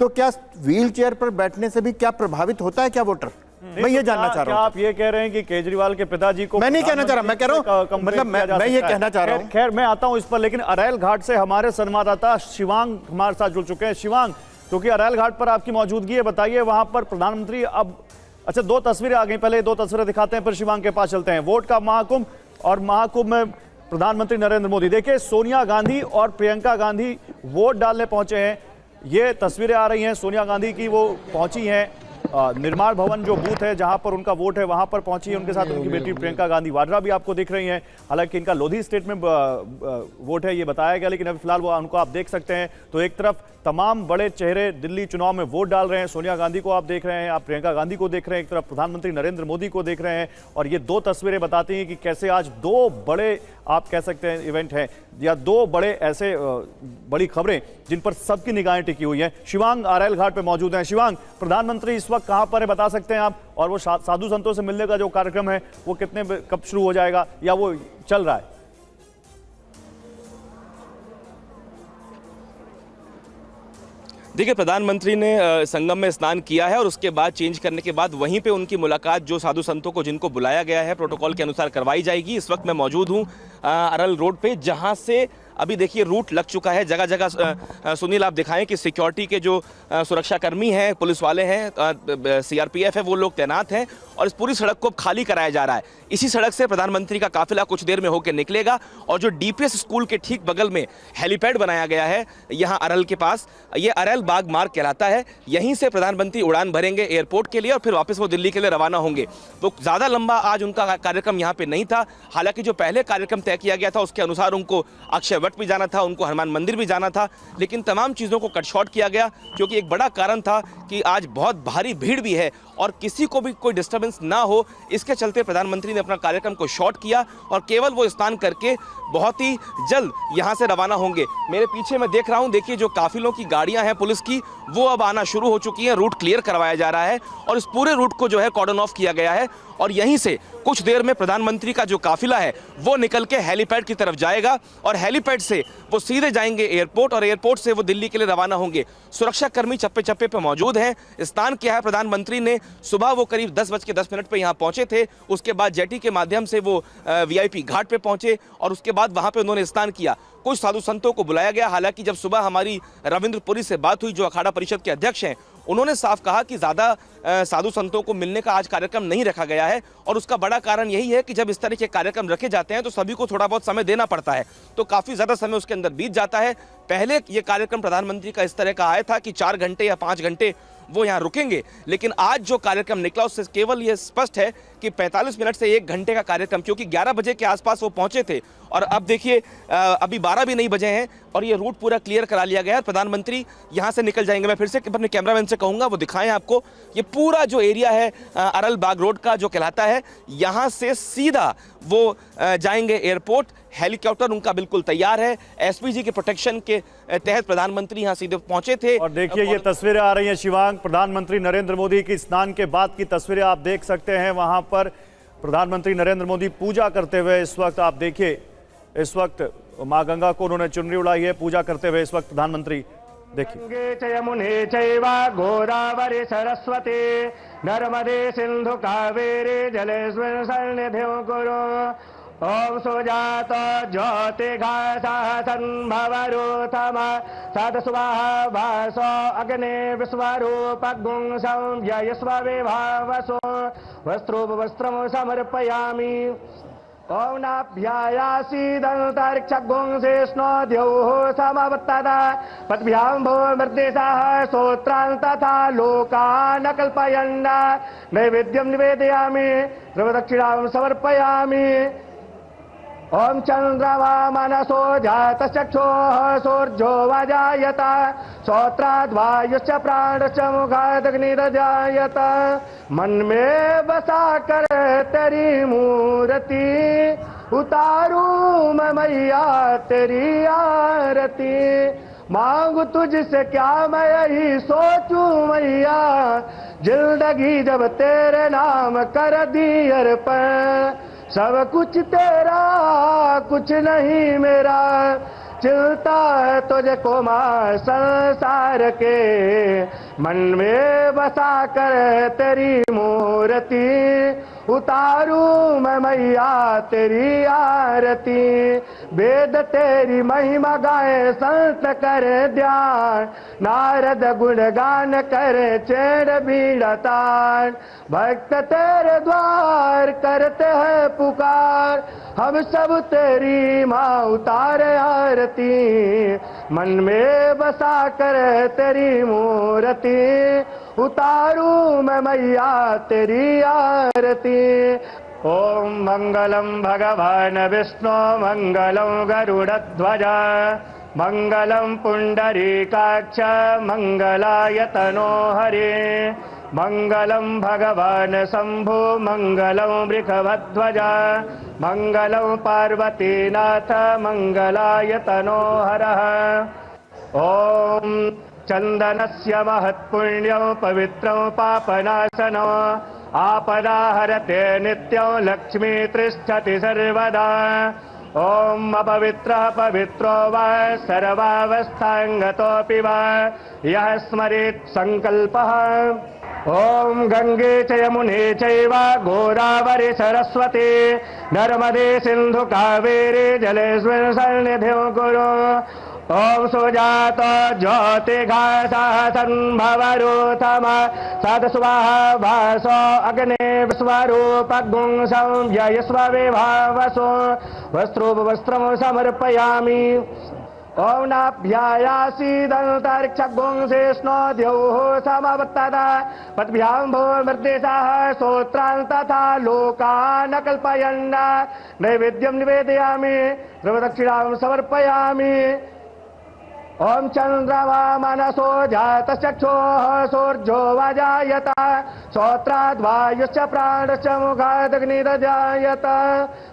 S7: तो क्या व्हील चेयर पर बैठने से भी क्या प्रभावित होता है क्या वोटर? मैं ये जानना चाह रहा हूं।
S4: आप ये कह रहे हैं कि केजरीवाल के पिताजी को,
S7: मैं नहीं कहना चाह रहा, मैं कह रहा हूं मतलब मैं ये कहना चाह रहा हूं।
S4: खैर मैं आता हूं इस पर, लेकिन अरैल घाट से हमारे संवाददाता शिवांग हमारे साथ जुड़ चुके हैं। शिवांग, क्योंकि अरैल घाट पर आपकी मौजूदगी है, बताइए वहां पर प्रधानमंत्री अब, अच्छा 2 तस्वीरें आ गई, पहले 2 तस्वीरें दिखाते हैं फिर शिवांग के पास चलते हैं। वोट का महाकुंभ और महाकुंभ में प्रधानमंत्री नरेंद्र मोदी, देखिए सोनिया गांधी और प्रियंका गांधी वोट डालने पहुंचे हैं। ये तस्वीरें आ रही हैं सोनिया गांधी की, वो पहुंची हैं निर्माण भवन जो बूथ है जहां पर उनका वोट है वहां पर पहुंची है, उनके साथ उनकी बेटी प्रियंका गांधी वाड्रा भी आपको दिख रही हैं। हालांकि इनका लोधी स्टेट में वोट है ये बताया गया, लेकिन अभी फिलहाल वो उनको आप देख सकते हैं। तो एक तरफ तमाम बड़े चेहरे दिल्ली चुनाव में वोट डाल रहे हैं, सोनिया गांधी को आप देख रहे हैं, आप प्रियंका गांधी को देख रहे हैं, एक तरफ प्रधानमंत्री नरेंद्र मोदी को देख रहे हैं। और ये 2 तस्वीरें बताती हैं कि कैसे आज 2 बड़े आप कह सकते हैं इवेंट हैं, या 2 बड़े ऐसे बड़ी खबरें जिन पर सबकी निगाहें टिकी हुई हैं। शिवांग अरैल घाट पे मौजूद हैं। शिवांग, प्रधानमंत्री इस वक्त कहां पर है बता सकते हैं आप, और वो साधु संतों से मिलने का जो कार्यक्रम है वो कब शुरू हो जाएगा या वो चल रहा है?
S9: देखिए, प्रधानमंत्री ने संगम में स्नान किया है और उसके बाद चेंज करने के बाद वहीं पे उनकी मुलाकात जो साधु संतों को जिनको बुलाया गया है प्रोटोकॉल के अनुसार करवाई जाएगी। इस वक्त मैं मौजूद हूँ अरल रोड पे, जहां से अभी देखिए रूट लग चुका है जगह जगह। सुनील आप दिखाएं कि सिक्योरिटी के जो सुरक्षाकर्मी हैं, पुलिस वाले हैं, सीआरपीएफ है, वो लोग तैनात हैं और इस पूरी सड़क को कराया कराया जा रहा है। इसी सड़क से प्रधानमंत्री का काफिला कुछ देर में होकर निकलेगा और जो डीपीएस स्कूल के ठीक बगल में हेलीपैड बनाया गया है यहाँ अरल के पास, ये अरल बाग मार्ग कहलाता है, यहीं से प्रधानमंत्री उड़ान भरेंगे एयरपोर्ट के लिए और फिर वापस वो दिल्ली के लिए रवाना होंगे। तो ज़्यादा लंबा आज उनका कार्यक्रम यहाँ पे नहीं था। हालांकि जो पहले कार्यक्रम तय किया गया था उसके अनुसार उनको अक्षय वट भी जाना था, उनको हनुमान मंदिर भी जाना था, लेकिन तमाम चीज़ों को कट शॉर्ट किया गया क्योंकि एक बड़ा कारण था कि आज बहुत भारी भीड़ भी है और किसी को भी कोई डिस्टर्बेंस ना हो, इसके चलते प्रधानमंत्री ने अपना कार्यक्रम को शॉर्ट किया और केवल वो स्नान करके बहुत ही जल्द यहाँ से रवाना होंगे। मेरे पीछे मैं देख रहा हूँ, देखिए जो काफिलों की गाड़ियाँ हैं पुलिस की, वो अब आना शुरू हो चुकी हैं, रूट क्लियर करवाया जा रहा है और इस पूरे रूट को जो है कॉर्डन ऑफ किया गया है और यहीं से कुछ देर में प्रधानमंत्री का जो काफिला है वो निकल के हेलीपैड की तरफ जाएगा और हेलीपैड से वो सीधे जाएंगे एयरपोर्ट और एयरपोर्ट से वो दिल्ली के लिए रवाना होंगे। सुरक्षाकर्मी चप्पे चप्पे पे मौजूद हैं। स्नान किया है प्रधानमंत्री ने, सुबह वो करीब 10:10 पे यहाँ पहुंचे थे, उसके बाद जेटी के माध्यम से वो वीआईपी घाट पे पहुंचे और उसके बाद वहां पे उन्होंने स्नान किया। कुछ साधु संतों को बुलाया गया। हालांकि जब सुबह हमारी रविंद्रपुरी से बात हुई, जो अखाड़ा परिषद के अध्यक्ष हैं, उन्होंने साफ कहा कि ज़्यादा साधु संतों को मिलने का आज कार्यक्रम नहीं रखा गया है और उसका बड़ा कारण यही है कि जब इस तरह के कार्यक्रम रखे जाते हैं तो सभी को थोड़ा बहुत समय देना पड़ता है, तो काफ़ी ज़्यादा समय उसके अंदर बीत जाता है। पहले ये कार्यक्रम प्रधानमंत्री का इस तरह का आया था कि 4 घंटे या 5 घंटे वो यहाँ रुकेंगे, लेकिन आज जो कार्यक्रम निकला उससे केवल ये स्पष्ट है कि 45 मिनट से 1 घंटे का कार्यक्रम, क्योंकि 11 बजे के आसपास वो पहुंचे थे और अब देखिए अभी 12 भी नहीं बजे हैं और ये रूट पूरा क्लियर करा लिया गया है। प्रधानमंत्री यहाँ से निकल जाएंगे। मैं फिर से अपने कैमरामैन से कहूँगा वो दिखाएं आपको, ये पूरा जो एरिया है अरल बाग रोड का जो कहलाता है, यहाँ से सीधा वो जाएंगे एयरपोर्ट। हेलीकॉप्टर उनका बिल्कुल तैयार है, एसपीजी के प्रोटेक्शन के तहत प्रधानमंत्री यहाँ सीधे पहुंचे थे।
S4: और देखिए ये तस्वीरें आ रही हैं शिवांग, प्रधानमंत्री नरेंद्र मोदी की स्नान के बाद की तस्वीरें आप देख सकते हैं। वहां पर प्रधानमंत्री नरेंद्र मोदी पूजा करते हुए इस वक्त आप देखिए, इस वक्त मां गंगा को उन्होंने चुनरी उड़ाई है पूजा करते हुए इस वक्त प्रधानमंत्री। देखिए
S8: यमुने चैव गोदावरी सरस्वती नर्मदे सिंधु कावेरी जलेस्मिन् सन्निधिं कुरु। ओम सुजात ज्योतिघासा संभवरूथम सदस्वाहा भासो अग्ने विश्वरूपगुं संयस्व विभावसो वस्त्रोपवस्त्रं समर्पयामि। ओम नाभ्यायासीदन्तरिक्षगुं शेष्णो द्यौः समवर्तता पद्भ्यां भूमिर्देशः श्रोत्रान् तथा लोकान् कल्पयन् नैवेद्यं निवेदयामि द्रवदक्षिणां समर्पयामि। ओम चंद्रमा मनसो जातचक्षुः सूर्यो वजायत श्रोत्राद्वायुश्च प्राणश्च मुखादग्निरजायत। मन में बसा कर तेरी मूर्ति उतारूं मैं मैया तेरी आरती। मांगू तुझसे क्या मैं यही सोचूं मैया, जिंदगी जब तेरे नाम कर दी अर्पण। सब कुछ तेरा कुछ नहीं मेरा, चिलता है तुझको मां संसार के। मन में बसा कर तेरी मूर्ति, उतारूं मैं मैया तेरी आरती। वेद तेरी महिमा गाए संत करे ध्यान, नारद गुणगान करे चेड़ बीड़ा तान। भक्त तेरे द्वार करते हैं पुकार, हम सब तेरी माँ उतारे आरती। मन में बसा कर तेरी मूर्ति, उतारूं मैं मैया तेरी आरती। ओम मंगलम भगवान विष्णु मंगलम गरुड़ध्वज, मंगलम पुंडरीकाक्ष मंगलाय तनो हरे। मंगलम भगवान शंभु मंगलम वृषभध्वज, मंगलम पार्वतीनाथ मंगलाय तनो हरः। ओम चंदनस्य महत्पुण्यं पवित्रं पापनाशनं, आपदा हरते नित्यं लक्ष्मी तिष्ठति सर्वदा। ओम अपवित्रः पवित्रो वा सर्वावस्थांगतोऽपि वा यः स्मरेत् संकल्पः। ओम गंगे च यमुने चैव गोदावरी सरस्वती, नर्मदे सिंधु कावेरी जलेस्मिन् सन्निधिं कुरु। ओम सुजात ज्योतिघासः संभवरूथम, सदस्वाहा भासो अग्ने स्वरूपगुं संव्ययस्व विभावसो। वस्त्रोपवस्त्रं समर्पयामि। ओम नाभ्यायासीदन्तरिक्षगुं शेष्णो द्यौः समवर्तता, पद्भ्यां भूमर्देशाः स्तोत्रान् तथा लोकान् कल्पयन्। नैवेद्यं निवेदयामि, सर्वदक्षिणां समर्पयामि। ओम चंद्रमा मनसो जातचक्षुः सूर्यो वजायत, श्रोत्राद्वायुश्च प्राणश्च मुखादग्निर्जायत।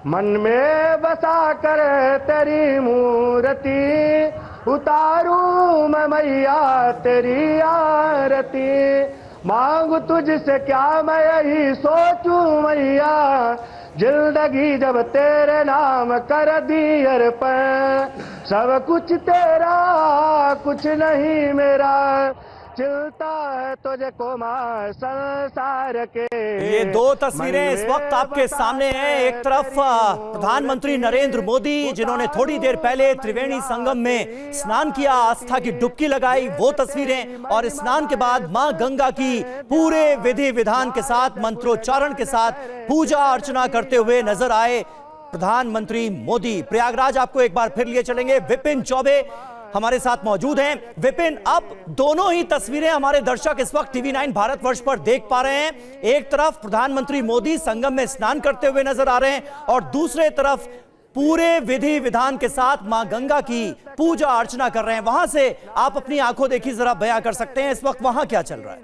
S8: मन में बसा कर तेरी मूर्ति, उतारूं मैं मैया तेरी आरती। मांगू तुझसे क्या मैं यही सोचूं मैया, जिंदगी जब तेरे नाम कर दी अर्पण। सब कुछ तेरा कुछ नहीं मेरा, चिलता है तुझको मां संसार के।
S3: ये दो तस्वीरें इस वक्त आपके सामने हैं। एक तरफ प्रधानमंत्री नरेंद्र मोदी, जिन्होंने थोड़ी देर पहले त्रिवेणी संगम में स्नान किया, आस्था की डुबकी लगाई, वो तस्वीरें। और स्नान के बाद मां गंगा की पूरे विधि विधान के साथ, मंत्रोच्चारण के साथ पूजा अर्चना करते हुए नजर आए प्रधानमंत्री मोदी। प्रयागराज आपको एक बार फिर लिए चलेंगे। विपिन चौबे हमारे साथ मौजूद हैं। विपिन, अब दोनों ही तस्वीरें हमारे दर्शक इस वक्त टीवी9 भारतवर्ष पर देख पा रहे हैं। एक तरफ प्रधानमंत्री मोदी संगम में स्नान करते हुए नजर आ रहे हैं, और दूसरे तरफ पूरे विधि विधान के साथ मां गंगा की पूजा अर्चना कर रहे हैं। वहां से आप अपनी आंखों देखी जरा बयां कर सकते हैं इस वक्त वहां क्या चल रहा है?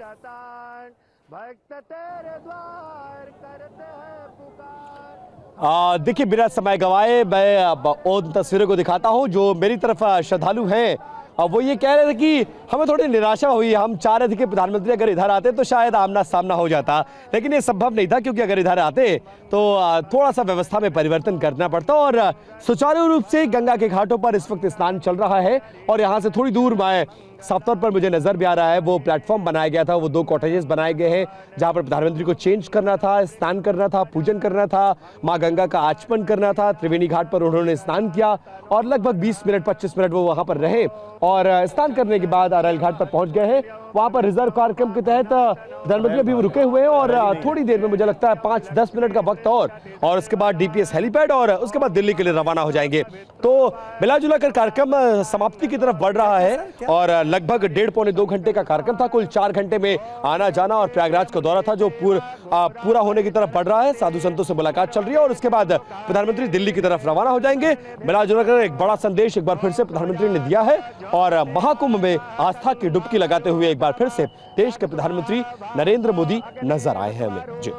S8: भक्त तेरे द्वार करते हैं पुकार।
S2: देखिए, बिना समय गवाए मैं उन तस्वीरों को दिखाता हूं जो मेरी तरफ श्रद्धालु हैं। वो ये कह रहे थे कि हमें थोड़ी निराशा हुई, हम चाह रहे थे कि प्रधानमंत्री अगर इधर आते तो शायद आमना सामना हो जाता, लेकिन ये संभव नहीं था, क्योंकि अगर इधर आते तो थोड़ा सा व्यवस्था में परिवर्तन करना पड़ता। और सुचारू रूप से गंगा के घाटों पर इस वक्त स्नान चल रहा है, और यहाँ से थोड़ी दूर मैं साफ तौर पर मुझे नजर भी आ रहा है वो प्लेटफॉर्म बनाया गया था, वो 2 कॉटेजेस बनाए गए हैं जहां पर प्रधानमंत्री को चेंज करना था, स्नान करना था, पूजन करना था, मां गंगा का आचमन करना था। त्रिवेणी घाट पर उन्होंने स्नान किया और लगभग 20 मिनट 25 मिनट वो वहां पर रहे, और स्नान करने के बाद अरैल घाट पर पहुंच गए हैं। वहां पर रिजर्व कार्यक्रम के तहत प्रधानमंत्री अभी रुके हुए हैं, और थोड़ी देर में मुझे लगता है 5-10 मिनट का वक्त और उसके बाद डीपीएस हेलीपैड, और उसके बाद दिल्ली के लिए रवाना हो जाएंगे। तो मिला जुला कर कार्यक्रम समाप्ति की तरफ बढ़ रहा है, और लगभग 1.5-2 घंटे का कार्यक्रम था। कुल 4 घंटे में आना जाना और प्रयागराज का दौरा था जो पूरा होने की तरफ बढ़ रहा है। साधु संतों से मुलाकात चल रही है, और उसके बाद प्रधानमंत्री दिल्ली की तरफ रवाना हो जाएंगे। मिला जुला कर एक बड़ा संदेश एक बार फिर से प्रधानमंत्री ने दिया है, और महाकुंभ में आस्था की डुबकी लगाते हुए एक बार फिर से देश के प्रधानमंत्री नरेंद्र मोदी नजर आए हैं हमें। जी।